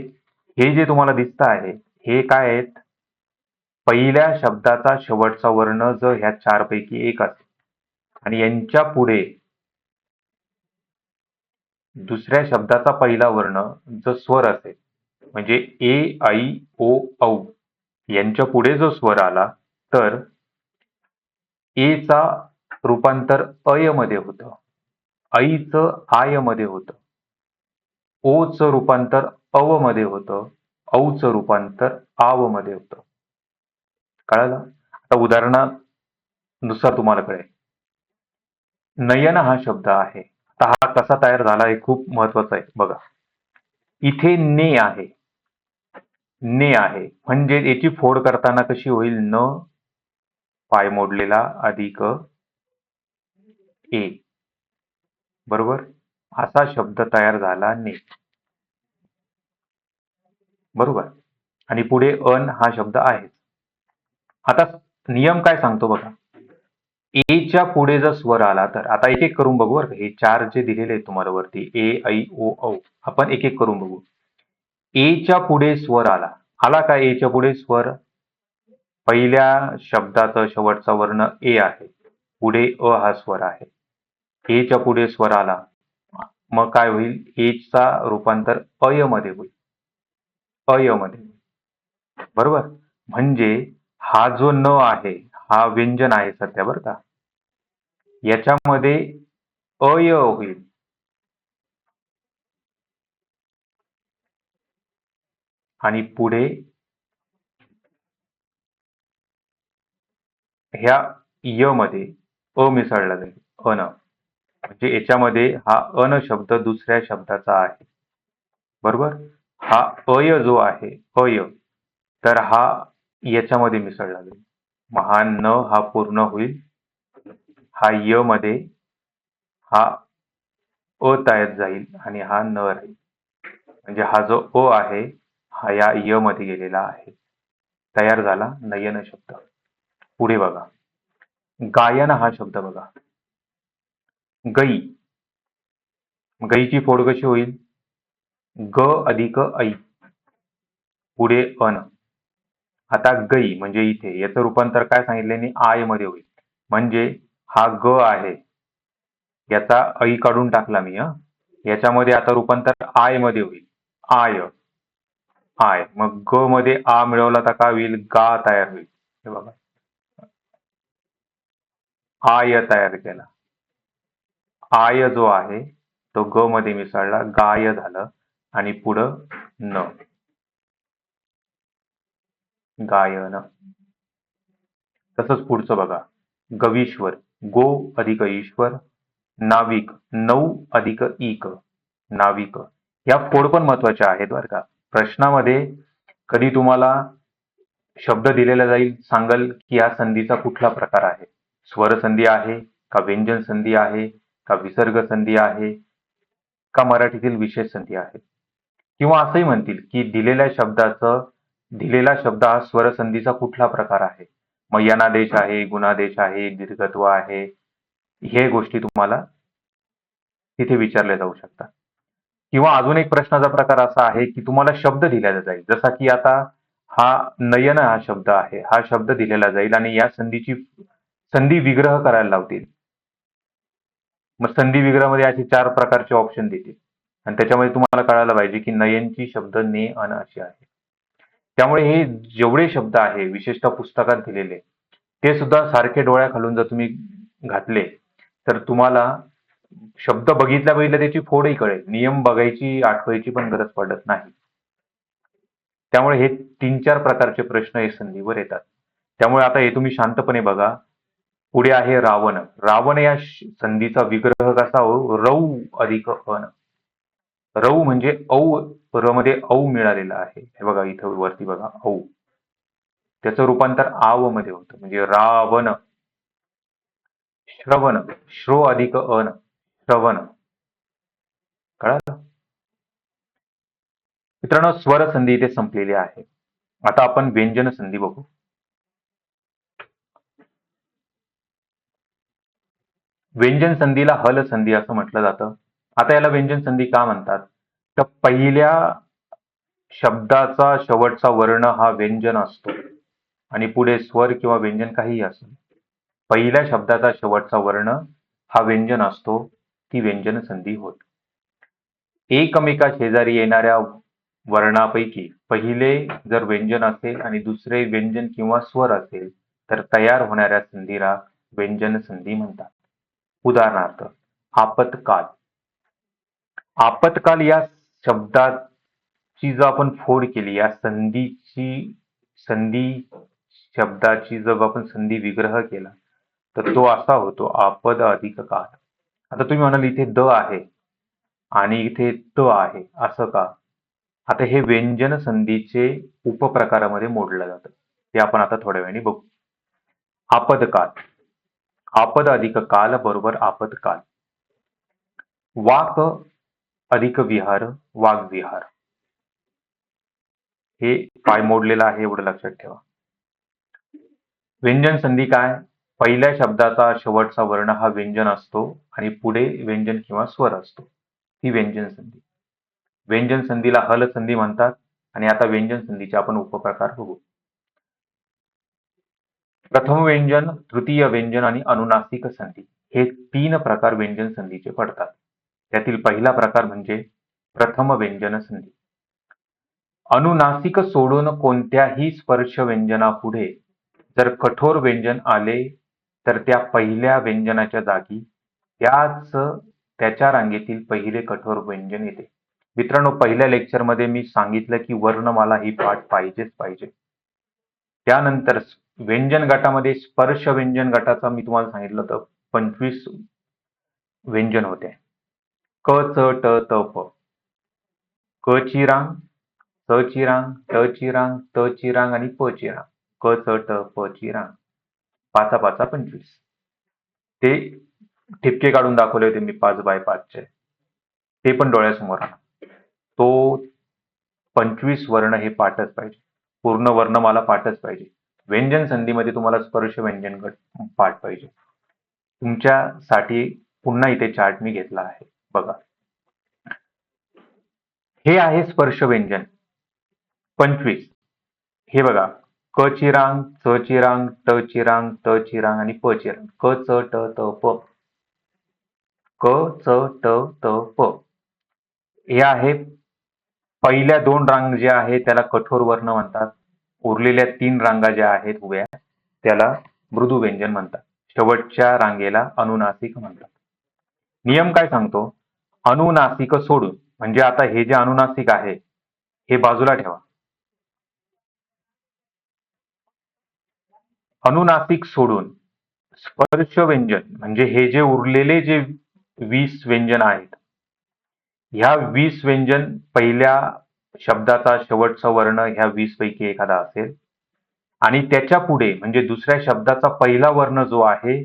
हे जे तुम्हाला दिसत आहे हे काय आहेत? पहिल्या शब्दाचा शेवटचा वर्ण जर ह्या 4 पैकी एक असेल आणि यांच्या पुढे दुसऱ्या शब्दाचा पहिला वर्ण जर स्वर असेल, म्हणजे ए, ऐ, ओ, औ यांच्या पुढे जो स्वर आला तर ए चा रूपांतर अय मध्ये होतं, ऐचं आय मध्ये होतं, ओ चं रूपांतर अव मध्ये होतं, औ चं रूपांतर आव मध्ये होतं. कळालं? आता उदाहरणानुसार तुम्हाला कळेल. नयन हा शब्द आहे. आता हा कसा तयार झाला हे खूप महत्वाचं आहे बघा. इथे ने आहे, ने आहे म्हणजे याची फोड करताना कशी होईल? न पाय मोडलेला अधिक ए, बरोबर. असा शब्द तयार झाला ने, बरोबर. आणि पुढे अन हा शब्द आहे. आता नियम काय सांगतो बघा. ए च्या पुढे जर स्वर आला तर आता एक एक करून बघू बरं का. हे 4 जे दिलेले आहेत तुम्हाला वरती ए, ऐ, ओ, औ आपण एक एक करून बघू. ए च्या पुढे स्वर आला. आला का ए च्या पुढे स्वर? पहिल्या शब्दाचा शेवटचा वर्ण ए आहे. पुढे अ हा स्वर आहे. ए च्या पुढे स्वर आला. मग काय होईल? ए चा रूपांतर अय मध्ये होईल. अय मध्ये. बरोबर? म्हणजे हा जो न आहे हा व्यंजन आहे सध्या बरं का. याच्यामध्ये अय होईल. आणि पुढे ह्या य मध्ये अ मिसळला जाईल. अन. म्हणजे याच्यामध्ये हा अन शब्द दुसऱ्या शब्दाचा आहे. बरोबर? हा अय जो आहे, अय, तर हा याच्यामध्ये मिसळला जाईल. मग हा न हा पूर्ण होईल. हा य मध्ये हा अ तयार जाईल आणि हा न राहील. म्हणजे हा जो अ आहे हा या य मध्ये गेलेला आहे. तयार झाला नयन शब्द. पुढे बघा. गायन हा शब्द बघा. गई. गईची फोड कशी होईल? ग अधिक ऐ पुढे अन. आता गई म्हणजे इथे याचं रूपांतर काय सांगितले आय मध्ये होईल. म्हणजे हा ग आहे, याचा ऐ काढून टाकला मी. याच्यामध्ये आता रूपांतर आय मध्ये होईल. आय. आय मग ग मध्ये आ मिळवला तर काय होईल? गा तयार होईल. हे बघा, आय तयार केला. आय जो आहे तो ग मध्ये मिसळला, गाय झालं आणि पुढं न, गायन. तसंच पुढचं बघा, गवीश्वर. गो अधिक ईश्वर. नाविक. नऊ अधिक इक नाविक. या फोड पण महत्वाच्या आहेत बरं का. प्रश्नामध्ये कधी तुम्हाला शब्द दिलेला जाईल, सांगल की या संधीचा कुठला प्रकार आहे. स्वर संधी आहे का, व्यंजन संधी आहे का, विसर्ग संधी आहे का, मराठीतील विशेष संधी आहे. किंवा असंही म्हणतील की दिलेला शब्द हा स्वरसंधीचा कुठला प्रकार आहे. मग यनादेश आहे, गुणादेश आहे, दीर्घत्व आहे, हे गोष्टी तुम्हाला तिथे विचारल्या जाऊ शकतात. किंवा अजून एक प्रश्नाचा प्रकार असा आहे की तुम्हाला शब्द दिलेला जाईल, जसा की आता हा नयन हा शब्द आहे, हा शब्द दिलेला जाईल आणि या संधी विग्रह करायला लावतील. मग संधी विग्रहामध्ये असे 4 प्रकारचे ऑप्शन देतील आणि त्याच्यामध्ये तुम्हाला कळायला पाहिजे की नयनची शब्द ने अन अशी आहे. त्यामुळे हे जेवढे शब्द आहे विशेषतः पुस्तकात दिलेले, ते सुद्धा सारखे डोळ्याखालून जर तुम्ही घातले तर तुम्हाला शब्द बघितल्या बघितल्या त्याची फोडही कळेल. नियम बघायची आठवायची पण गरज पडत नाही. त्यामुळे हे 3-4 प्रकारचे प्रश्न हे संधीवर येतात. त्यामुळे आता हे तुम्ही शांतपणे बघा. पुढे आहे रावण. रावण या संधीचा विग्रह कसा हो? रौ अधिक अन. रौ म्हणजे औ, र मध्ये औ मिळालेला आहे. हे बघा इथं वरती बघा औ. त्याचं रूपांतर आव मध्ये होतं म्हणजे रावण. श्रवण. श्रो अधिक अन. श्रवण. कळालं? मित्रांनो, स्वर संधी इथे संपलेली आहे. आता आपण व्यंजन संधी बघू. व्यंजन संधीला हल संधी असं म्हटलं जातं. आता याला व्यंजन संधी का म्हणतात? तर पहिल्या शब्दाचा शेवटचा वर्ण हा व्यंजन असतो आणि पुढे स्वर किंवा व्यंजन काहीही असो. पहिल्या शब्दाचा शेवटचा वर्ण हा व्यंजन असतो, ती व्यंजन संधी होत. एकमेका शेजारी येणाऱ्या वर्णापैकी पहिले जर व्यंजन असेल आणि दुसरे व्यंजन किंवा स्वर असेल तर तयार होणाऱ्या संधीला व्यंजन संधी म्हणतात. उदाहरणार्थ, आपत्काल. आपत्काल या शब्दाची जर आपण फोड केली, या संधी शब्दाची जर आपण संधी विग्रह केला तर तो असा होतो, आपद अधिक काल. आता तुम्ही म्हणाल इथे द आहे आणि इथे त आहे, असं का? आता हे व्यंजन संधीचे उपप्रकारामध्ये मोडलं जातं. ते आपण आता थोड्या वेळाने बघू. आपदकाल. आपद अधिक काल बरोबर आपत्काल. वाक अधिक विहार, वाग्विहार. हे पाय मोडलेलं आहे एवढं लक्षात ठेवा. व्यंजन संधी काय? पहिल्या शब्दाचा शेवटचा वर्ण हा व्यंजन असतो आणि पुढे व्यंजन किंवा स्वर असतो. ही व्यंजन संधी. व्यंजन संधीला हल संधी म्हणतात आणि आता व्यंजन संधीचे आपण उपप्रकार बघू. प्रथम व्यंजन, तृतीय व्यंजन आणि अनुनासिक संधी हे 3 प्रकार व्यंजन संधीचे पडतात. त्यातील पहिला प्रकार म्हणजे प्रथम व्यंजन संधी. अनुनासिक सोडून कोणत्याही स्पर्श व्यंजनापुढे जर कठोर व्यंजन आले तर त्या पहिल्या व्यंजनाच्या जागी त्याच्या रांगेतील पहिले कठोर व्यंजन येते. मित्रांनो, पहिल्या लेक्चरमध्ये मी सांगितलं की वर्णमाला ही पाठ पाहिजेच पाहिजे. त्यानंतर व्यंजन गटामध्ये स्पर्श व्यंजन गटाचा मी तुम्हाला सांगितलं होतं 25 व्यंजन होते. क, च, ट, त, प. क ची रांग, च ची रांग, ट ची रांग, त ची रांग आणि प ची रांग. क, च, ट, प ची रांग. 5-5-25. ते ठिपके काढून दाखवले होते मी 5x5 चे. ते पण डोळ्यासमोर आणा. तो 25 वर्ण हे पाठच पाहिजे. पूर्ण वर्णमाला पाठच पाहिजे. व्यंजन संधीमध्ये तुम्हाला स्पर्श व्यंजन गट पाठ पाहिजे. तुमच्यासाठी पुन्हा इथे चार्ट मी घेतला आहे बघा. हे आहे स्पर्श व्यंजन 25. हे बघा, क ची रांग, च ची रांग, ट ची रांग, त ची रांग आणि प ची रांग. क च ट त प. क च ट त प. हे आहे पहिल्या 2 रांग ज्या आहेत त्याला कठोर वर्ण म्हणतात. उरलेल्या 3 रांगा ज्या आहेत उभ्या त्याला मृदू व्यंजन म्हणतात. शेवटच्या रांगेला अनुनासिक म्हणतात. नियम काय सांगतो? अनुनासिक सोडून, म्हणजे आता हे जे अनुनासिक आहे हे बाजूला ठेवा. अनुनासिक सोडून स्पर्श व्यंजन म्हणजे हे जे उरलेले जे 20 व्यंजन आहेत, ह्या 20 व्यंजन पहिल्या शब्दाचा शेवटचा वर्ण ह्या 20 पैकी एखादा असेल आणि त्याच्या पुढे म्हणजे दुसऱ्या शब्दाचा पहिला वर्ण जो आहे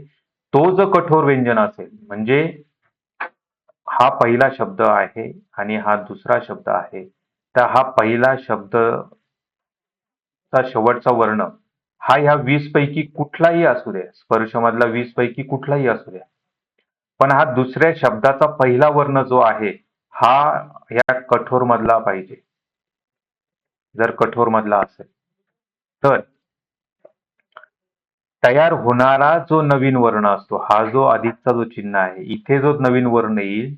तो जर कठोर व्यंजन असेल, म्हणजे हा पहिला शब्द आहे आणि हा दुसरा शब्द आहे, तर हा पहिला शब्दचा शेवटचा वर्ण हा ह्या 20 पैकी कुठलाही असू द्या, स्पर्शमधला 20 पैकी कुठलाही असू द्या, पण हा दुसऱ्या शब्दाचा पहिला वर्ण जो आहे हा ह्या कठोर मधला पाहिजे. जर कठोर मधला असेल तर तयार होणारा जो नवीन वर्ण असतो, हा जो अधिकचा जो चिन्ह आहे, इथे जो नवीन वर्ण येईल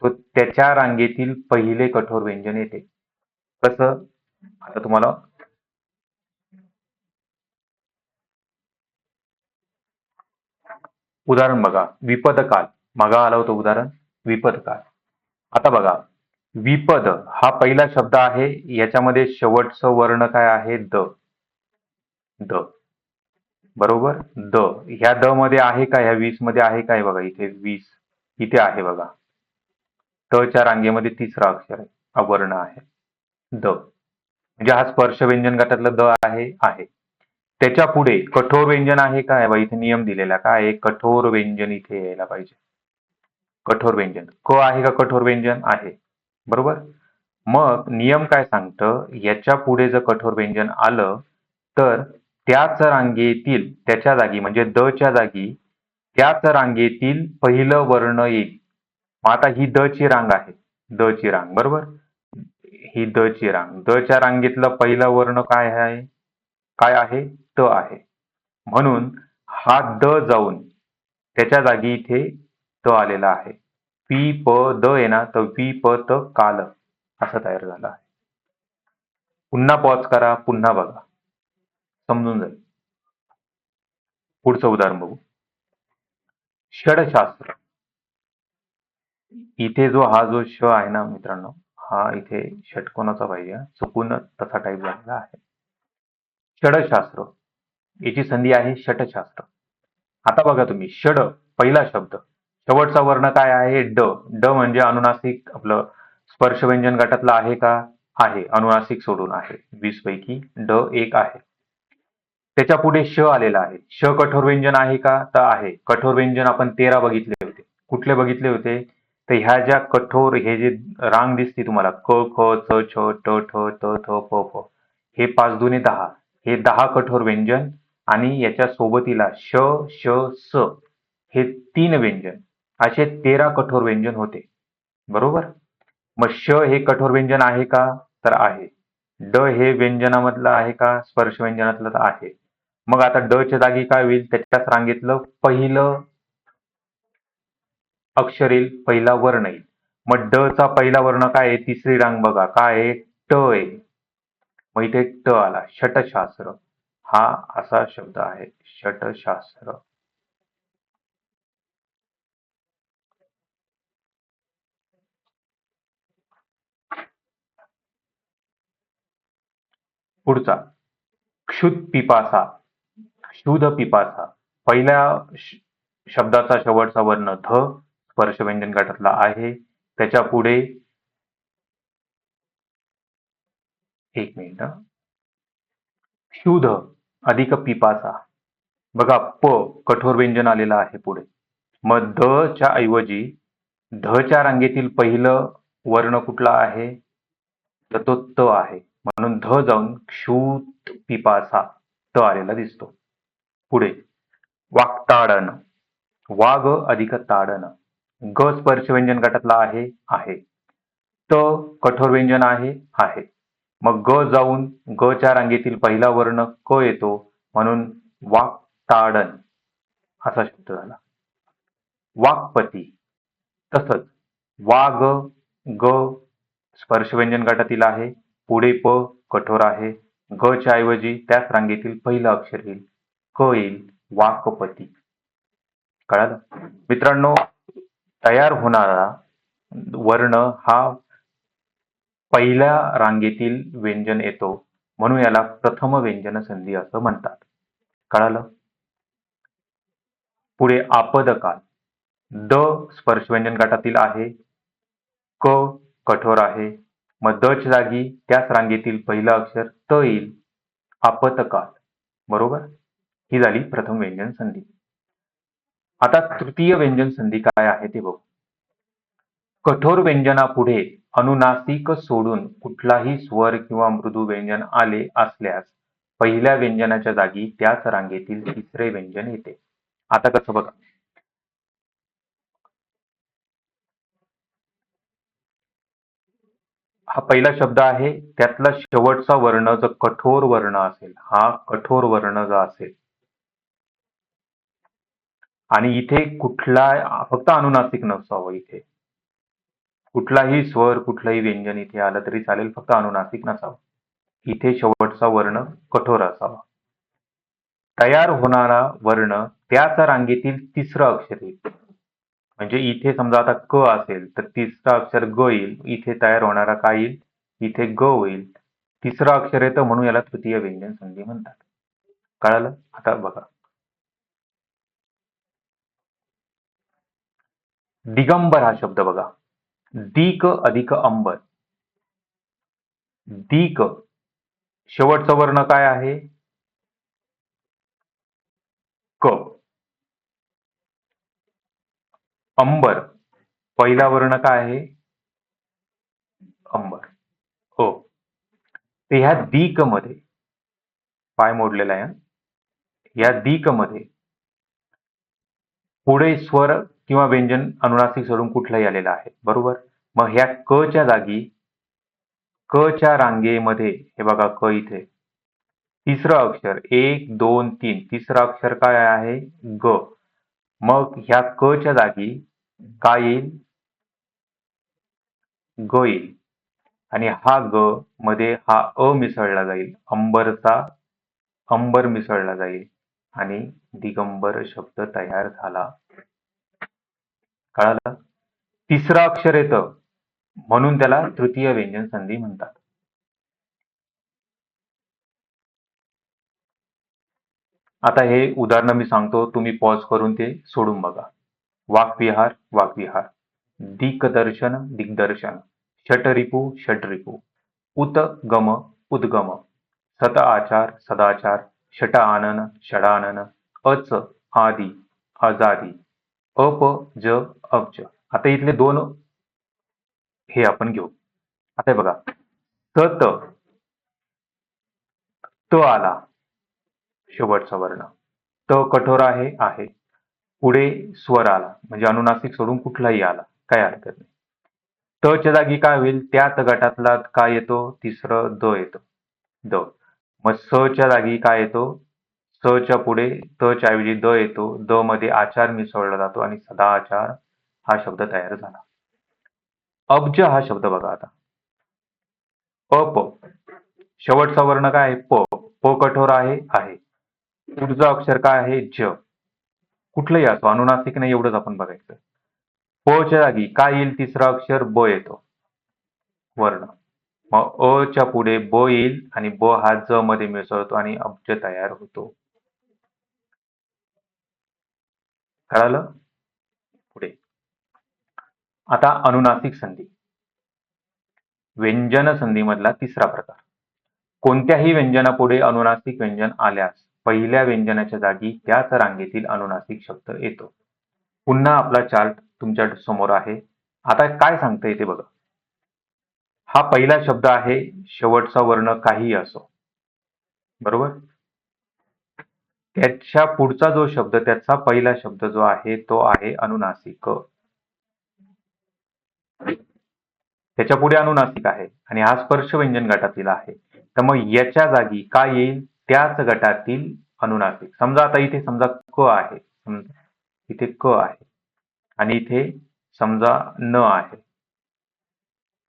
तो त्याच्या रांगेतील पहिले कठोर व्यंजन येते. कसं? आता तुम्हाला उदाहरण बघा. विपद काल मागं आलं होतं उदाहरण, विपद काल. आता बघा, विपद हा पहिला शब्द आहे, याच्यामध्ये शेवटचं वर्ण काय आहे? द. द बरोबर. द ह्या द मध्ये आहे का? ह्या 20 मध्ये आहे काय? बघा इथे 20 इथे आहे बघा. त च्या रांगेमध्ये तिसरा अक्षर आहे, हा वर्ण आहे द. म्हणजे हा स्पर्श व्यंजन गटातलं द आहे. त्याच्या पुढे कठोर व्यंजन आहे काय? बघा इथे नियम दिलेला काय आहे? कठोर व्यंजन इथे यायला पाहिजे. कठोर व्यंजन क आहे का? कठोर व्यंजन आहे, बरोबर. मग नियम काय सांगतं? याच्या पुढे जर कठोर व्यंजन आलं तर त्याच रांगेतील त्याच्या जागी म्हणजे द च्या जागी त्याच रांगेतील पहिलं वर्ण येईल. मग आता ही द ची रांग आहे, द ची रांग बरोबर. ही द ची रांग, द च्या रांगेतलं पहिलं वर्ण काय आहे? काय आहे? त आहे. म्हणून हा द जाऊन त्याच्या जागी इथे त आलेला आहे. पी प द आहे ना, तर वी प त काल असं तयार झालं आहे. पुन्हा पॉज करा, पुन्हा बघा, समजून जाईल. पुढचं उदाहरण बघू. षडशास्त्र. इथे हा जो श आहे ना मित्रांनो, हा इथे षटकोनाचा पाहिजे, चुकून तसा टाईप झालेला आहे. षडशास्त्र याची संधी आहे षटशास्त्र. आता बघा तुम्ही, षड पहिला शब्द, शेवटचा वर्ण काय आहे? ड. ड म्हणजे अनुनासिक आपलं स्पर्श व्यंजन गटातला आहे का? आहे. अनुनासिक सोडून आहे. 20 पैकी ड एक आहे. त्याच्या पुढे श आलेला आहे. श कठोर व्यंजन आहे का? तर आहे. कठोर व्यंजन आपण 13 बघितले होते. कुठले बघितले होते? तर ह्या ज्या कठोर हे जे रांग दिसते तुम्हाला, क ख च छ ट ठ त थ प फ, हे 5 दुने 10, हे 10 कठोर व्यंजन आणि याच्या सोबतीला श श स हे 3 व्यंजन, असे 13 कठोर व्यंजन होते, बरोबर. मग श हे कठोर व्यंजन आहे का? तर आहे. ड हे व्यंजनामधलं आहे का? स्पर्श व्यंजनातलं तर आहे. मग आता ड च्या जागी काय होईल? त्याच्याच रांगेतलं पहिलं अक्षर येईल, पहिला वर्ण येईल. मग ड चा पहिला वर्ण काय आहे? तिसरी रांग बघा काय आहे? ट आहे. मग इथे ट आला. षटशास्त्र हा असा शब्द आहे, षटशास्त्र. पुढचा क्षुत पिपासा. क्षुध पिपासा. पहिल्या शब्दाचा शेवटचा वर्ण ध स्पर्श व्यंजन गटातला आहे. त्याच्या पुढे एक मिनिट, क्षुध अधिक पिपासा. बघा प कठोर व्यंजन आलेलं आहे पुढे. मग ध च्या ऐवजी ध च्या रांगेतील पहिलं वर्ण कुठला आहे? तर तो त आहे. म्हणून ध जाऊन क्षुत पिपासा त आलेला दिसतो. पुढे वाक्ताडन. वाघ अधिक ताडन. ग स्पर्श व्यंजन गटातला आहे आहे. त कठोर व्यंजन आहे. मग ग जाऊन ग च्या रांगेतील पहिला वर्ण क येतो म्हणून वाक्ताडन असा शब्द झाला. वाक्पती. तसंच वाग ग स्पर्श व्यंजन गटातील आहे. पुढे प कठोर आहे. ग च्या ऐवजी त्याच रांगेतील पहिलं अक्षर येईल. क येईल. वाकपती. कळालं? मित्रांनो, तयार होणारा वर्ण हा पहिल्या रांगेतील व्यंजन येतो म्हणून याला प्रथम व्यंजन संधी असं म्हणतात. कळालं? पुढे आपदकाल. द स्पर्श व्यंजन गटातील आहे. क कठोर आहे. मग द च्या जागी त्याच रांगेतील पहिलं अक्षर त येईल. आपतकाल. बरोबर? ही झाली प्रथम व्यंजन संधी. आता तृतीय व्यंजन संधी काय आहे ते बघू. कठोर व्यंजनापुढे अनुनासिक सोडून कुठलाही स्वर किंवा मृदू व्यंजन आले असल्यास पहिल्या व्यंजनाच्या जागी त्याच रांगेतील तिसरे व्यंजन येते. आता कसं बघा. हा पहिला शब्द आहे. त्यातला शेवटचा वर्ण जो कठोर वर्ण असेल, हा कठोर वर्ण जो असेल आणि इथे कुठला फक्त अनुनासिक नसावं. इथे कुठलाही स्वर, कुठलंही व्यंजन इथे आलं तरी चालेल, फक्त अनुनासिक नसावं. इथे शेवटचा वर्ण कठोर असावा. तयार होणारा वर्ण त्याच रांगेतील तिसरं अक्षर येईल. म्हणजे इथे समजा आता क असेल तर तिसरं अक्षर ग येईल. इथे तयार होणारा काय येईल? इथे ग होईल. तिसरं अक्षर येतं म्हणून याला तृतीय व्यंजन संधी म्हणतात. कळालं? आता बघा. दिगंबर हा शब्द बघा. दीक अधिक अंबर. दीक शेवटचा वर्ण काय आहे? क. अंबर पहिला वर्ण काय आहे? अंबर. हो. तर ह्या दीक मध्ये पाय मोडलेला आहे. या दीक मध्ये पुढे स्वर किंवा व्यंजन अनुनासिक सोडून कुठलाही आलेला आहे. बरोबर? मग ह्या क च्या जागी क च्या रांगेमध्ये हे बघा क इथे तिसरं अक्षर 1, 2, 3 तिसरं अक्षर काय आहे? ग. मग ह्या क च्या जागी काय येईल? ग येईल. आणि हा ग मध्ये हा अ मिसळला जाईल. अंबर मिसळला जाईल आणि दिगंबर शब्द तयार झाला. कळालं? तिसरं अक्षर येतं म्हणून त्याला तृतीय व्यंजन संधी म्हणतात. आता हे उदाहरण मी सांगतो, तुम्ही पॉज करून ते सोडून बघा. वाक्विहार वाक्विहार. दिक्दर्शन दिग्दर्शन. षटरिपू षटरिपू. उतगम उद्गम. सत आचार सदाचार. षट आनन षडानन. अच आदि अजादी. अपज अब्ज. आता इथले दोन हे आपण घेऊ. आता हे बघा. सत त आला शेवटचा वर्ण. त कठोर आहे. पुढे स्वर आला म्हणजे अनुनासिक सोडून कुठलाही आला, काही हरकत नाही. त च्या जागी काय होईल? त्याच गटातला काय येतो? तिसरं द येतो. द. मग स च्या जागी काय येतो? स च्या पुढे त च्या ऐवजी द येतो. द मध्ये आचार मिसळला जातो आणि सदाचार हा शब्द तयार झाला. अब्ज हा शब्द बघा आता. अप शेवटचा वर्ण काय आहे? प. प कठोर आहे. पुढचं अक्षर काय आहे? ज. कुठलंही असो, अनुनासिक नाही एवढंच आपण बघायचं. प च्या जागी काय येईल? तिसरा अक्षर ब येतो. वर्ण. मग अ च्या पुढे ब येईल आणि ब हा ज मध्ये मिसळतो आणि अब्ज तयार होतो. कळालं? पुढे आता अनुनासिक संधी. व्यंजन संधीमधला तिसरा प्रकार. कोणत्याही व्यंजनापुढे अनुनासिक व्यंजन आल्यास पहिल्या व्यंजनाच्या जागी त्याच रांगेतील अनुनासिक शब्द येतो. पुन्हा आपला चार्ट तुमच्या समोर आहे. आता काय सांगता ते बघा. हा पहिला शब्द आहे. शेवटचा वर्ण काहीही असो. बरोबर? त्याच्या पुढचा जो शब्द, त्याचा पहिला शब्द जो आहे तो आहे अनुनासिक. त्याच्या पुढे अनुनासिक आहे आणि हा स्पर्श व्यंजन गटातील आहे. तर मग याच्या जागी काय येईल? त्याच गटातील अनुनासिक. समजा आता इथे समजा क आहे. इथे क आहे आणि इथे समजा न आहे.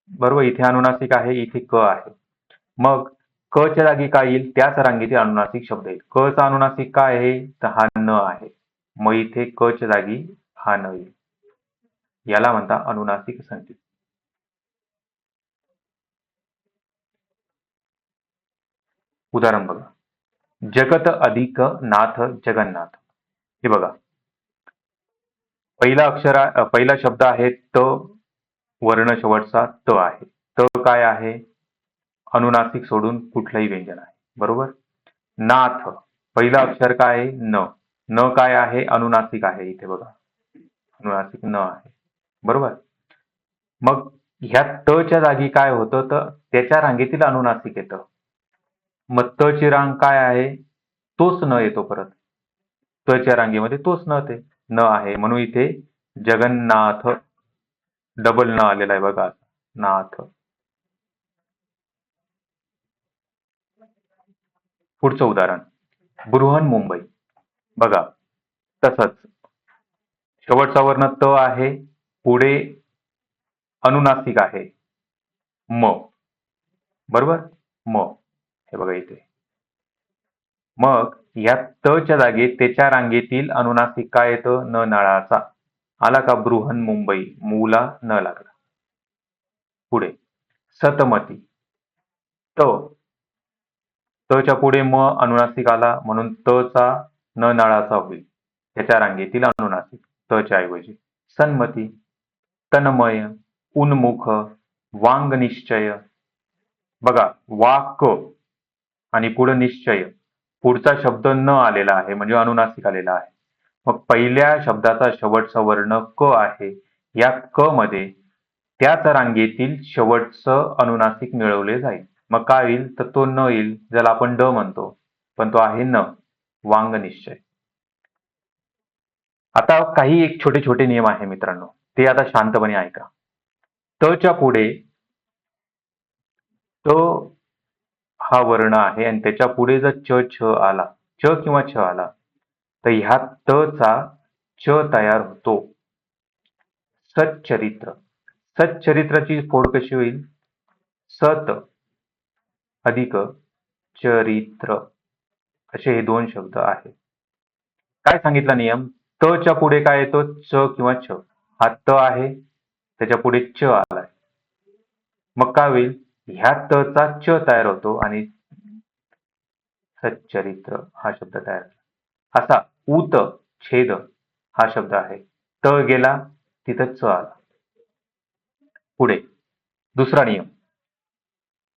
बरोबर, इथे अनुनासिक आहे, इथे क आहे. मग क च्या जागी काय येईल? त्याच रांगेतील अनुनासिक शब्द येईल. क चा अनुनासिक काय आहे? तर हा न आहे. मग इथे क च्या जागी हा न येईल. याला म्हणतात अनुनासिक संधी. उदाहरण बघा. जगत अधिक नाथ जगन्नाथ. हे बघा. पहिला शब्द आहे त, वर्ण शेवटचा त आहे. त काय आहे? अनुनासिक सोडून कुठलंही व्यंजन आहे. बरोबर? नाथ, पहिलं अक्षर काय आहे? न. न काय आहे? अनुनासिक आहे. इथे बघा. अनुनासिक न आहे. बरोबर? मग ह्या त च्या जागी काय होतं? तर त्याच्या रांगेतील अनुनासिक येतं. मग त ची रांग काय आहे? तोच न येतो परत. त च्या रांगेमध्ये तोच न आहे. म्हणून इथे जगन्नाथ डबल न आलेला आहे बघा. नाथ. पुढचं उदाहरण. बृहन्मुंबई. बघा. तसंच शेवटचा वर्ण त आहे. पुढे अनुनासिक आहे म. बरोबर? म. हे बघा इथे. मग या त च्या जागी त्याच्या रांगेतील अनुनासिक काय येतं? न नळाचा. आला का? बृहन्मुंबई. मूला न लागला. पुढे सतमती. त. त च्या पुढे म अनुनासिक आला म्हणून त चा न नळाचा होईल. त्याच्या रांगेतील अनुनासिक त च्या ऐवजी. सन्मती, तन्मय, उन्मुख, वाङ्निश्चय. बघा, वाक आणि पुढे निश्चय. पुढचा शब्द न आलेला आहे म्हणजे अनुनासिक आलेला आहे. मग पहिल्या शब्दाचा शेवटचा वर्ण क आहे. या क मध्ये त्याच रांगेतील शेवटचं अनुनासिक मिळवले जाईल. मग काय येईल? तर तो न येईल, ज्याला आपण ड म्हणतो, पण तो आहे न. वाङ्निश्चय. आता काही एक छोटे छोटे नियम आहे मित्रांनो, ते आता शांतपणे ऐका. त च्या पुढे त हा वर्ण आहे आणि त्याच्या पुढे जर छ आला, च किंवा छ आला, तर ह्या त चा च तयार होतो. सच्चरित्र. सच्चरित्राची फोड कशी होईल? सत अधिक चरित्र असे हे दोन शब्द आहेत. काय सांगितला नियम? त च्या पुढे काय येतो? च किंवा छ. हा त आहे, त्याच्या पुढे च आलाय. मग काय होईल? ह्या त चा च तयार होतो आणि सच्चरित्र हा शब्द तयार झाला. असा उत छेद हा शब्द आहे. त गेला, तिथं च आला. पुढे दुसरा नियम.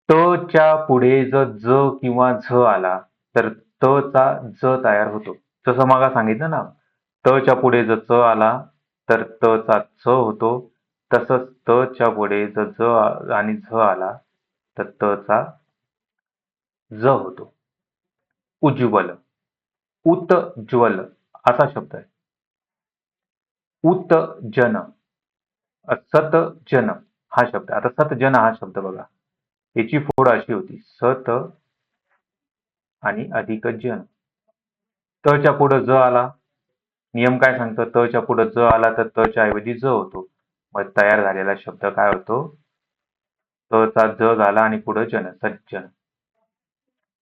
त च्या पुढे जर ज किंवा झ आला तर त चा ज तयार होतो. जसं मग सांगितलं ना, त च्या पुढे जर च आला तर त चा च होतो. तसंच त च्या पुढे जर ज आणि झ आला तर त चा ज होतो. उज्ज्वल, उत्ज्वल असा शब्द आहे. उत्जन, सतजन हा शब्द. आता सतजन हा शब्द बघा, याची फोड अशी होती, सत आणि अधिक जन. त च्या पुढे ज आला, नियम काय सांगतो? त च्या पुढे ज आला तर त च्या ऐवजी ज होतो. मग तयार झालेला शब्द काय होतो? त चा ज झाला आणि पुढे जन, सज्जन.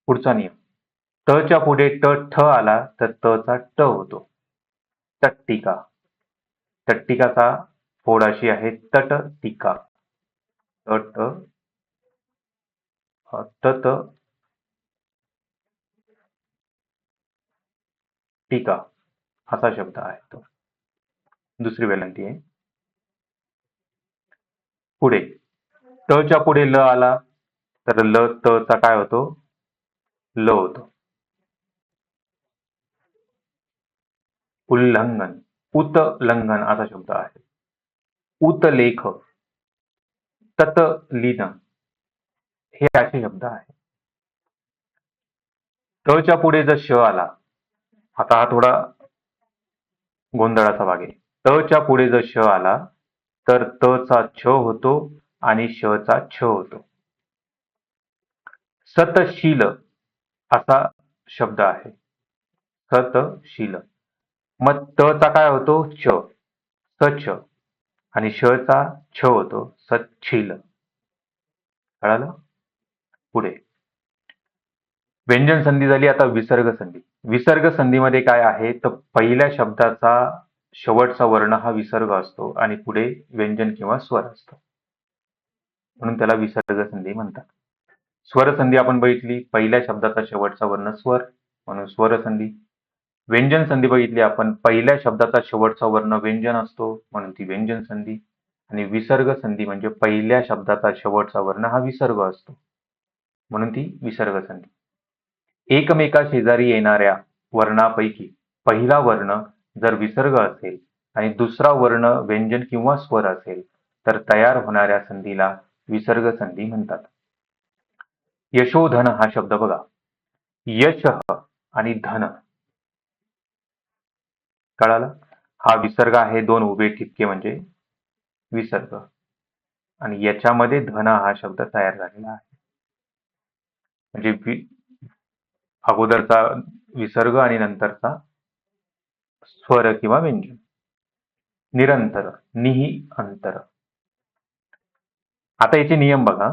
पुढचा नियम. त च्या पुढे ठ आला तर त चा ट होतो. तट्टिका. तट्टिकाचा फोड अशी आहे, तटटिका. तट तत टीका असा शब्द आहे तो. दुसरी वेलांटी आहे. पुढे त च्या पुढे ल आला तर ल त चा काय होतो? ल होतो. उल्लंघन, उतलंघन असा शब्द आहे. उतलेख, ततलीन हे असे शब्द आहेत. त च्या पुढे जर श आला, आता हा थोडा गोंधळाचा भाग आहे. त च्या पुढे जर श आला तर त चा छ होतो आणि शचा छ होतो. सतशील असा शब्द आहे. सतशील. मग त चा काय होतो? छ. सच. आणि श चा छ होतो. सच्छील. कळालं? पुढे व्यंजन संधी झाली. आता विसर्ग संधी. विसर्ग संधीमध्ये काय आहे, तर पहिल्या शब्दाचा शेवटचा वर्ण हा विसर्ग असतो आणि पुढे व्यंजन किंवा स्वर असतो, म्हणून त्याला विसर्ग संधी म्हणतात. स्वर संधी आपण बघितली, पहिल्या शब्दाचा शेवटचा वर्ण स्वर म्हणून स्वर संधी. व्यंजन संधी बघितली आपण, पहिल्या शब्दाचा शेवटचा वर्ण व्यंजन असतो म्हणून ती व्यंजन संधी. आणि विसर्ग संधी म्हणजे पहिल्या शब्दाचा शेवटचा वर्ण हा विसर्ग असतो म्हणून ती विसर्ग संधी. एकमेका शेजारी येणाऱ्या वर्णापैकी पहिला वर्ण जर विसर्ग असेल आणि दुसरा वर्ण व्यंजन किंवा स्वर असेल तर तयार होणाऱ्या संधीला विसर्ग संधी म्हणतात. यशोधन हा शब्द बघा. यश आणि धन. कळालं? हा विसर्ग आहे, दोन उभे ठिपके म्हणजे विसर्ग, आणि याच्यामध्ये धन हा शब्द तयार झालेला आहे. म्हणजे अगोदरचा विसर्ग आणि नंतरचा स्वर किंवा व्यंजन. निरंतर, निही अंतर. आता याचे नियम बघा.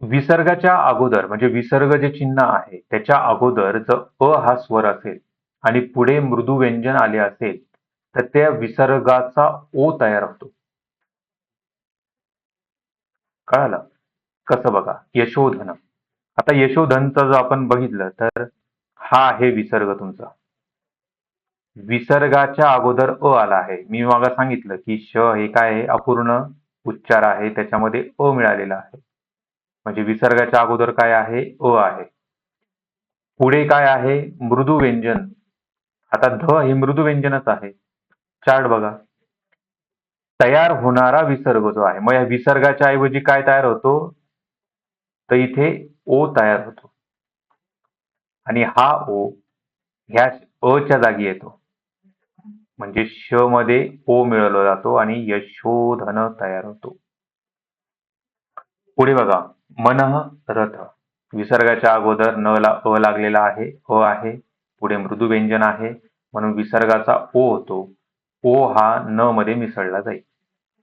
विसर्गाच्या अगोदर म्हणजे विसर्ग जे चिन्ह आहे त्याच्या अगोदर जर अ हा स्वर असेल आणि पुढे मृदू व्यंजन आले असेल तर त्या विसर्गाचा ओ तयार होतो. कळालं? कसं बघा. यशोधन. आता यशोधनचं जर आपण बघितलं तर हा आहे विसर्ग तुमचा. विसर्गाच्या अगोदर अ आला आहे. मी मागा सांगितलं की श हे काय आहे, अपूर्ण उच्चार आहे, त्याच्यामध्ये अ मिळालेला आहे. म्हणजे विसर्गाच्या अगोदर काय आहे? अ आहे. पुढे काय आहे? मृदू व्यंजन. आता ध हे मृदू व्यंजनच आहे. चार्ट बघा. तयार होणारा विसर्ग जो आहे, मग या विसर्गाच्या ऐवजी काय तयार होतो? तर इथे ओ तयार होतो आणि हा ओ ह्या अ च्या जागी येतो. म्हणजे श मध्ये ओ मिळवला जातो आणि यशोधन तयार होतो. पुढे बघा. मनः रथ. विसर्गाच्या अगोदर न ला अ लागलेला आहे, अ आहे. पुढे मृदू व्यंजन आहे म्हणून विसर्गाचा ओ होतो. ओ हा न मध्ये मिसळला जाईल.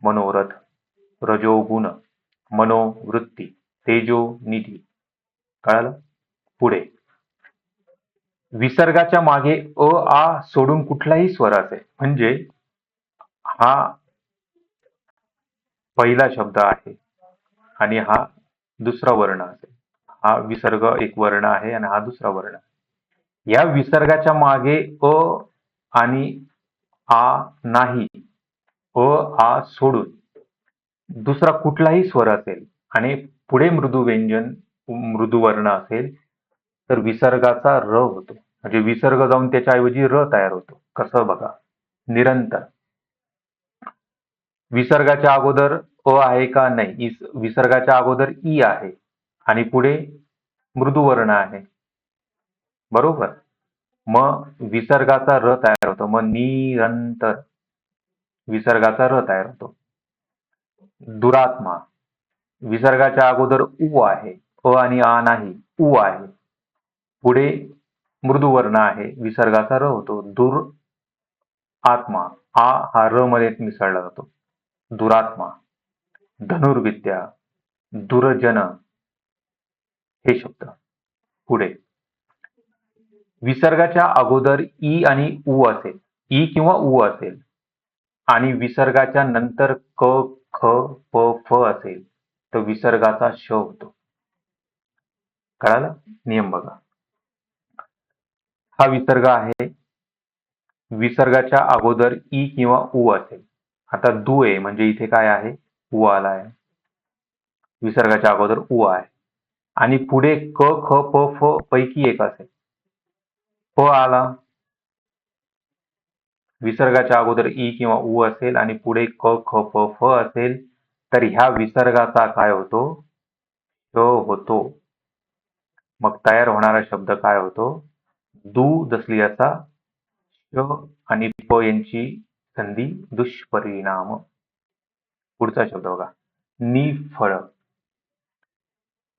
मनोरथ. रजोगुण. मनोवृत्ती. तेजो निधी. कळालं? पुढे विसर्गाच्या मागे अ आ सोडून कुठलाही स्वर असेल म्हणजे हा पहिला शब्द आहे आणि हा दुसरा वर्ण असेल. हा विसर्ग एक वर्ण आहे आणि हा दुसरा वर्ण. या विसर्गाच्या मागे अ आणि आ नाही, अ आ सोडून दुसरा कुठलाही स्वर असेल आणि पुढे मृदू व्यंजन मृदू वर्ण असेल तर विसर्गाचा र होतो. म्हणजे विसर्ग जाऊन त्याच्याऐवजी र तयार होतो. कसं बघा. निरंतर. विसर्गाच्या अगोदर अ आहे का? नाही. विसर्गाच्या अगोदर ई आहे आणि पुढे मृदू वर्ण आहे. बरोबर. मग विसर्गाचा र तयार होतो. मग निरंतर विसर्गाचा र तयार होतो. दुरात्मा. विसर्गाच्या अगोदर उ आहे, अ आणि आ नाही, उ आहे. पुढे मृदू वर्ण आहे, विसर्गाचा र होतो. दुर आत्मा. आ हा र मध्ये मिसळला जातो. दुरात्मा. धनुर्विद्या. दुर्जन हे शब्द. पुढे विसर्गाच्या अगोदर ई आणि उ असेल, ई किंवा उ असेल आणि विसर्गाच्या नंतर क, ख, प, फ असेल तर विसर्गाचा श होतो. कळालं? नियम बघा. हा विसर्ग आहे. विसर्गाच्या अगोदर ई किंवा उ असेल. आता दुए म्हणजे इथे काय आहे? उ आला आहे. विसर्गाच्या अगोदर उ आहे आणि पुढे क, ख, प, फ पैकी एक असेल. प आला. विसर्गाच्या अगोदर ई किंवा उ असेल आणि पुढे क, ख, प, फ असेल तर ह्या विसर्गाचा काय होतो? श होतो. मग तयार होणारा शब्द काय होतो? दु दसल्याचा श आणि प यांची संधी दुष्परिणाम. पुढचा शब्द बघा, निफळ.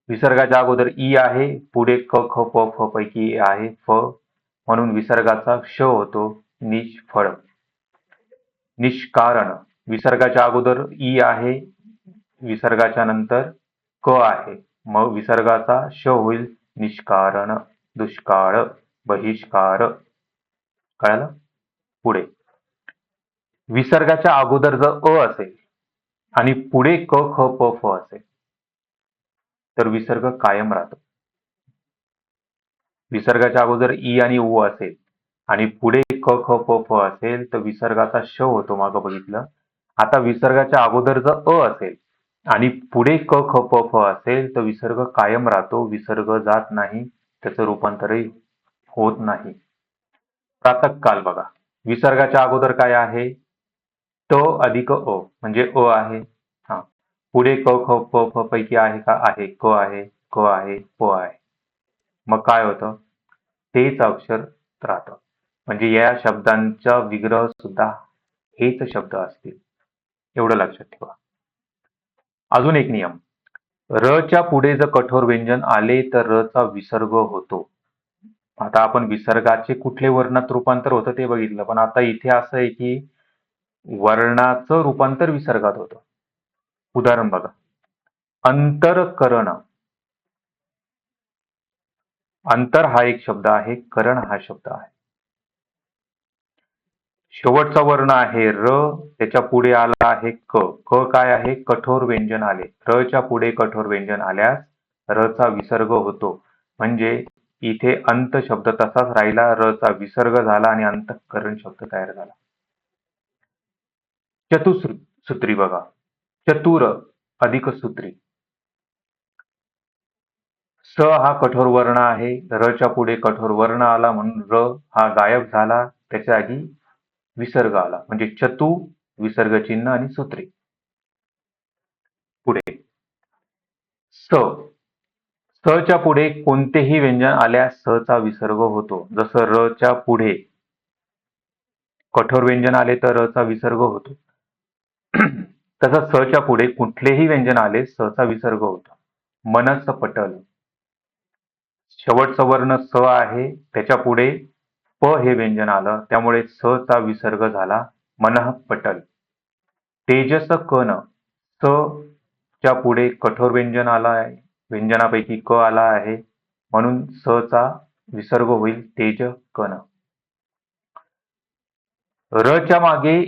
विसर्गाच्या अगोदर ई आहे, पुढे क ख प फ पैकी आहे फ, म्हणून विसर्गाचा श होतो, निष्फळ. निष्कारण. विसर्गाच्या अगोदर ई आहे, विसर्गाच्या नंतर क आहे, मग विसर्गाचा श होईल, निष्कारण. दुष्काळ, बहिष्कार. कळालं? पुढे विसर्गाच्या अगोदर जर अ असेल आणि पुढे क ख प फ असेल तर विसर्ग कायम राहतो. विसर्गाच्या अगोदर ई आणि उ असेल आणि पुढे क ख प फ असेल तर विसर्गाचा श होतो, मागं बघितलं. आता विसर्गाच्या अगोदर जर अ असेल आणि पुढे क ख प फ असेल तर विसर्ग कायम राहतो, विसर्ग जात नाही, त्याचं रूपांतरही होत नाही. प्रातःकाल बघा, विसर्गाच्या अगोदर काय आहे, त अधिक अ म्हणजे अ आहे. हा, पुढे क ख प फ पैकी आहे का, आहे, क आहे, क आहे, प आहे, मग काय होतं, तेच अक्षर राहतं. म्हणजे या शब्दांचा विग्रह सुद्धा हेच शब्द असतील, एवढं लक्षात ठेवा. अजून एक नियम, र च्या पुढे जर कठोर व्यंजन आले तर र चा विसर्ग होतो. आता आपण विसर्गाचे कुठले वर्णात रूपांतर होतं ते बघितलं, पण आता इथे असं आहे की वर्णाचं रूपांतर विसर्गात होतं. उदाहरण बघा, अंतरकरण. अंतर हा एक शब्द आहे, करण हा शब्द आहे. शेवटचा वर्ण आहे र, त्याच्या पुढे आला आहे क. क काय आहे, कठोर व्यंजन आले. र च्या पुढे कठोर व्यंजन आल्यास र चा विसर्ग होतो. म्हणजे इथे अंत शब्द तसाच राहिला, र चा विसर्ग झाला आणि अंतःकरण शब्द तयार झाला. चतुसूत्री बघा, चतुर अधिक सूत्री. स हा कठोर वर्ण आहे, र च्या पुढे कठोर वर्ण आला म्हणून र हा गायब झाला, त्याच्या जागी विसर्ग आला, म्हणजे चतु विसर्ग चिन्ह आणि सूत्री. पुढे स. स च्या पुढे कोणतेही व्यंजन आल्यास स चा विसर्ग होतो. जसं र च्या पुढे कठोर व्यंजन आले तर र चा विसर्ग होतो. तसं स च्या पुढे कुठलेही व्यंजन आले स चा विसर्ग होतो. मनस पटल. शेवटचा वर्ण स आहे, त्याच्या पुढे प हे व्यंजन आलं, त्यामुळे स चा विसर्ग झाला, मनः पटल. तेजस कन. स च्या पुढे कठोर व्यंजन आला आहे, व्यंजनापैकी क आला आहे, म्हणून स चा विसर्ग होईल, तेज कन. र च्या मागे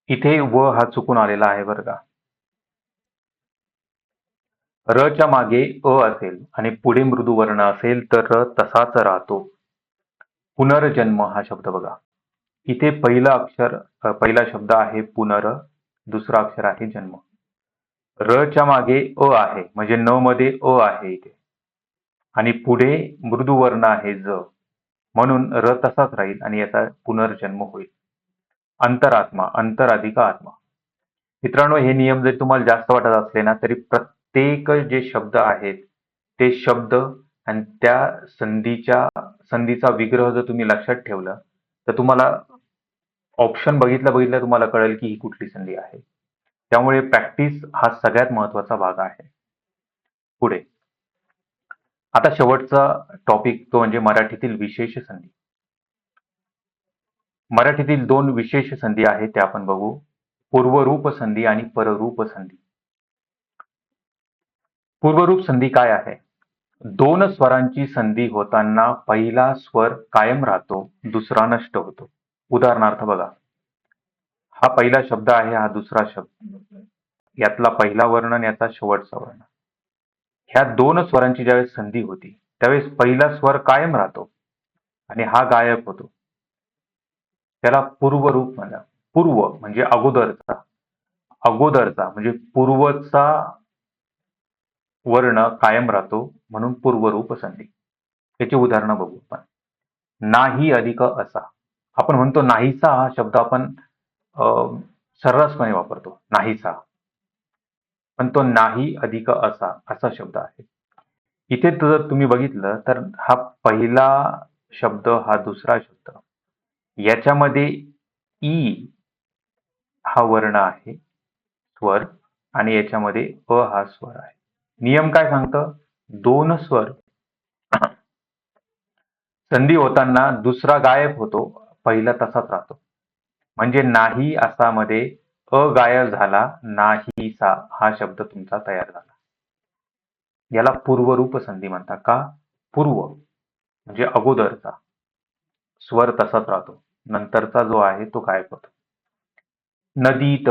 इथे व हा चुकून आलेला आहे बरं का. र च्या मागे अ असेल आणि पुढे मृदू वर्ण असेल तर र तसाच राहतो. पुनर्जन्म हा शब्द बघा, इथे पहिला शब्द आहे पुनर, दुसरा अक्षर आहे जन्म. र च्या मागे अ आहे, म्हणजे न मध्ये अ आहे इथे, आणि पुढे मृदू वर्ण आहे ज, म्हणून र तसाच राहील आणि याचा पुनर्जन्म होईल. अंतरात्मा, अंतर अधिक आत्मा. मित्रांनो, हे नियम जर तुम्हाला जास्त वाटत असले ना, तरी प्रत्येक जे शब्द आहेत ते शब्द आणि त्या संधीचा विग्रह जर तुम्ही लक्षात ठेवलं तर तुम्हाला ऑप्शन बघितल्या तुम्हाला कळेल की ही कुठली संधी आहे. त्यामुळे प्रॅक्टिस हा सगळ्यात महत्वाचा भाग आहे. पुढे आता शेवटचा टॉपिक तो म्हणजे मराठीतील विशेष संधी. मराठीतील 2 विशेष संधी आहेत, ते आपण बघू. पूर्वरूप संधी आणि पररूप संधी. पूर्वरूप संधी काय आहे? 2 स्वरांची संधी होताना पहिला स्वर कायम राहतो, दुसरा नष्ट होतो. उदाहरणार्थ बघा, हा पहिला शब्द आहे, हा दुसरा शब्द, यातला पहिला वर्ण आणि याचा शेवटचा वर्ण. ह्या 2 स्वरांची ज्यावेळेस संधी होती त्यावेळेस पहिला स्वर कायम राहतो आणि हा गायब होतो. त्याला पूर्वरूप म्हणा. पूर्व म्हणजे अगोदरचा म्हणजे पूर्वचा वर्ण कायम राहतो, म्हणून पूर्वरूप संधी. याची उदाहरणं बघू आपण. नाही अधिक असा. आपण म्हणतो नाहीसा हा शब्द आपण सर्रासपणे वापरतो, नाहीसा, पण तो नाही अधिक असा शब्द आहे. इथे जर तुम्ही बघितलं तर हा पहिला शब्द, हा दुसरा शब्द, याच्यामध्ये ई हा वर्ण आहे, स्वर, आणि याच्यामध्ये अ हा स्वर आहे. नियम काय सांगतं? दोन स्वर संधी होताना दुसरा गायब होतो, पहिला तसाच राहतो. म्हणजे नाही असा मध्ये अ गायब झाला, नाहीसा हा शब्द तुमचा तयार झाला. याला पूर्वरूप संधी म्हणतात. का? पूर्व म्हणजे अगोदरचा स्वर तसाच राहतो, नंतरचा जो आहे तो गायब होतो. नदीत,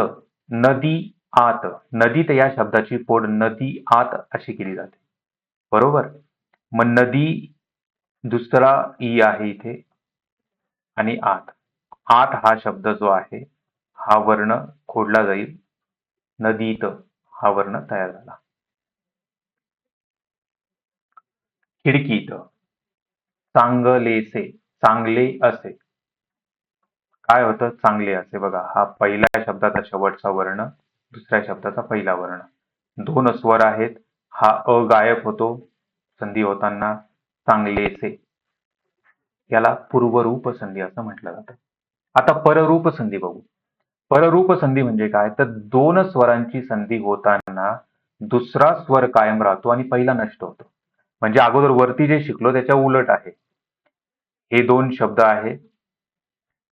नदी आत, नदीत या शब्दाची फोड नदी आत अशी केली जाते, बरोबर. मग नदी दुसरा ई आहे इथे, आणि आत, आत हा शब्द जो आहे हा वर्ण खोडला जाईल, नदीत हा वर्ण तयार झाला. खिडकीत, चांगलेसे, चांगले असे, काय होतं? चांगले असे. बघा, हा पहिल्या शब्दाचा शेवटचा वर्ण, दुसऱ्या शब्दाचा पहिला वर्ण, दोन स्वर आहेत. हा अ गायब होतो संधी होताना, चांगलेसे. याला पूर्वरूप संधी असं म्हटलं जातं. आता पररूप संधी बघू. पररूप संधी म्हणजे काय? तर दोन स्वरांची संधी होताना दुसरा स्वर कायम राहतो आणि पहिला नष्ट होतो. म्हणजे अगोदर वरती जे शिकलो त्याच्या उलट आहे. हे दोन शब्द आहेत,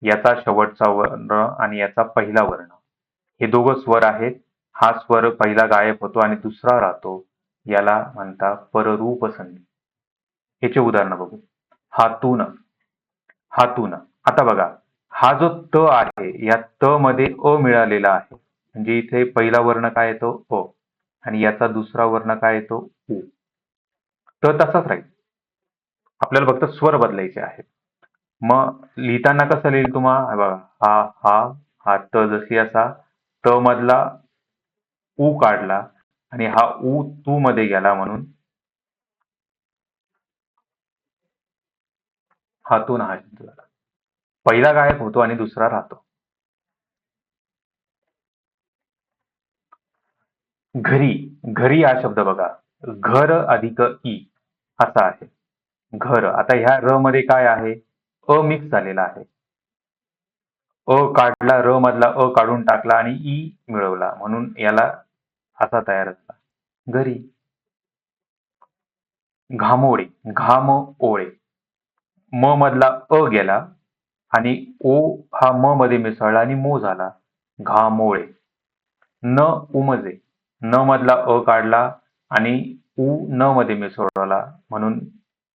याचा शेवटचा वर्ण आणि याचा पहिला वर्ण, हे दोघं स्वर आहेत. हा स्वर पहिला गायब होतो आणि दुसरा राहतो, याला म्हणतात पररूप संधी. याचे उदाहरण बघू. हातून, हातून. आता बघा, हा जो त आहे, या त मध्ये अ मिळालेला आहे, म्हणजे इथे पहिला वर्ण काय येतो? अ, आणि याचा दुसरा वर्ण काय येतो? उ. त तसाच राहील, आपल्याला फक्त स्वर बदलायचे आहेत. मग लिहिताना कसं लिहिल तुम्हा? हे बघा, हा हा हा त जशी असा त मधला उ काढला आणि हा उ तू मध्ये गेला, म्हणून हातून हा शब्द झाला. पहिला गायब होतो आणि दुसरा राहतो. घरी, घरी हा शब्द बघा, घर अधिक ई असा आहे, घर. आता ह्या र मध्ये काय आहे? अ मिक्स झालेला आहे. अ काढला, र मधला अ काढून टाकला आणि ई मिळवला, म्हणून याला असा तयार झाला, घरी. घामोळे, घाम ओळे, म मधला अ गेला आणि ओ हा म मध्ये मिसळला आणि मो झाला, घामोळे. न उमजे, न मधला अ काढला आणि उ न मध्ये मिसळला, म्हणून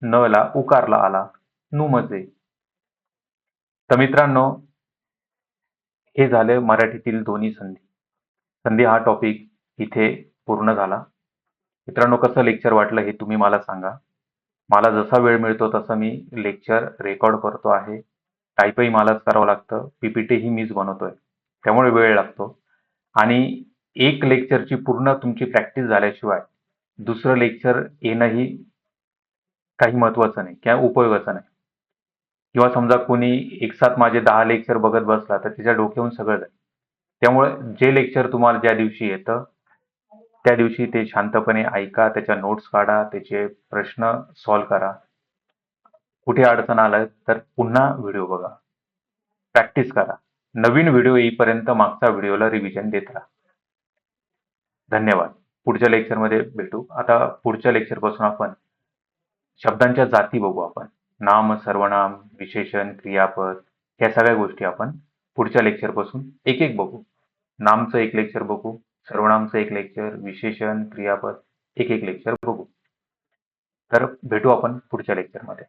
न ला उकारला आला, नुमजे. तर मित्रांनो, हे झाले मराठीतील दोन्ही संधी. संधी हा टॉपिक इथे पूर्ण झाला. मित्रांनो, कसं लेक्चर वाटलं हे तुम्ही मला सांगा. मला जसा वेळ मिळतो तसं मी लेक्चर रेकॉर्ड करतो आहे. टाईपही मलाच करावं लागतं, पीपीटी ही मीच बनवतोय, त्यामुळे वेळ लागतो. आणि एक लेक्चरची पूर्ण तुमची प्रॅक्टिस झाल्याशिवाय दुसरं लेक्चर येणंही काही महत्त्वाचं नाही किंवा उपयोगाचं नाही. किंवा समजा कोणी एकसाथ माझे 10 लेक्चर बघत बसला तर त्याच्या डोक्यावरून सगळं जाईल. त्यामुळे जे लेक्चर तुम्हाला ज्या दिवशी येतं, त्या दिवशी ते शांतपणे ऐका, त्याच्या नोट्स काढा, त्याचे प्रश्न सॉल्व्ह करा. कुठे अडचण आलं तर पुन्हा व्हिडिओ बघा, प्रॅक्टिस करा. नवीन व्हिडिओ येईपर्यंत मागचा व्हिडिओला रिव्हिजन देत राहा. धन्यवाद. पुढच्या लेक्चरमध्ये भेटू. आता पुढच्या लेक्चरपासून आपण शब्दांच्या जाती बघू आपण. नाम, सर्वनाम, विशेषण, क्रियापद, ह्या सगळ्या गोष्टी आपण पुढच्या लेक्चरपासून एक-एक बघू. नामचं एक लेक्चर बघू, सर्वनामचं एक लेक्चर, विशेषण, क्रियापद एक-एक लेक्चर बघू. तर भेटू आपण पुढच्या लेक्चरमध्ये.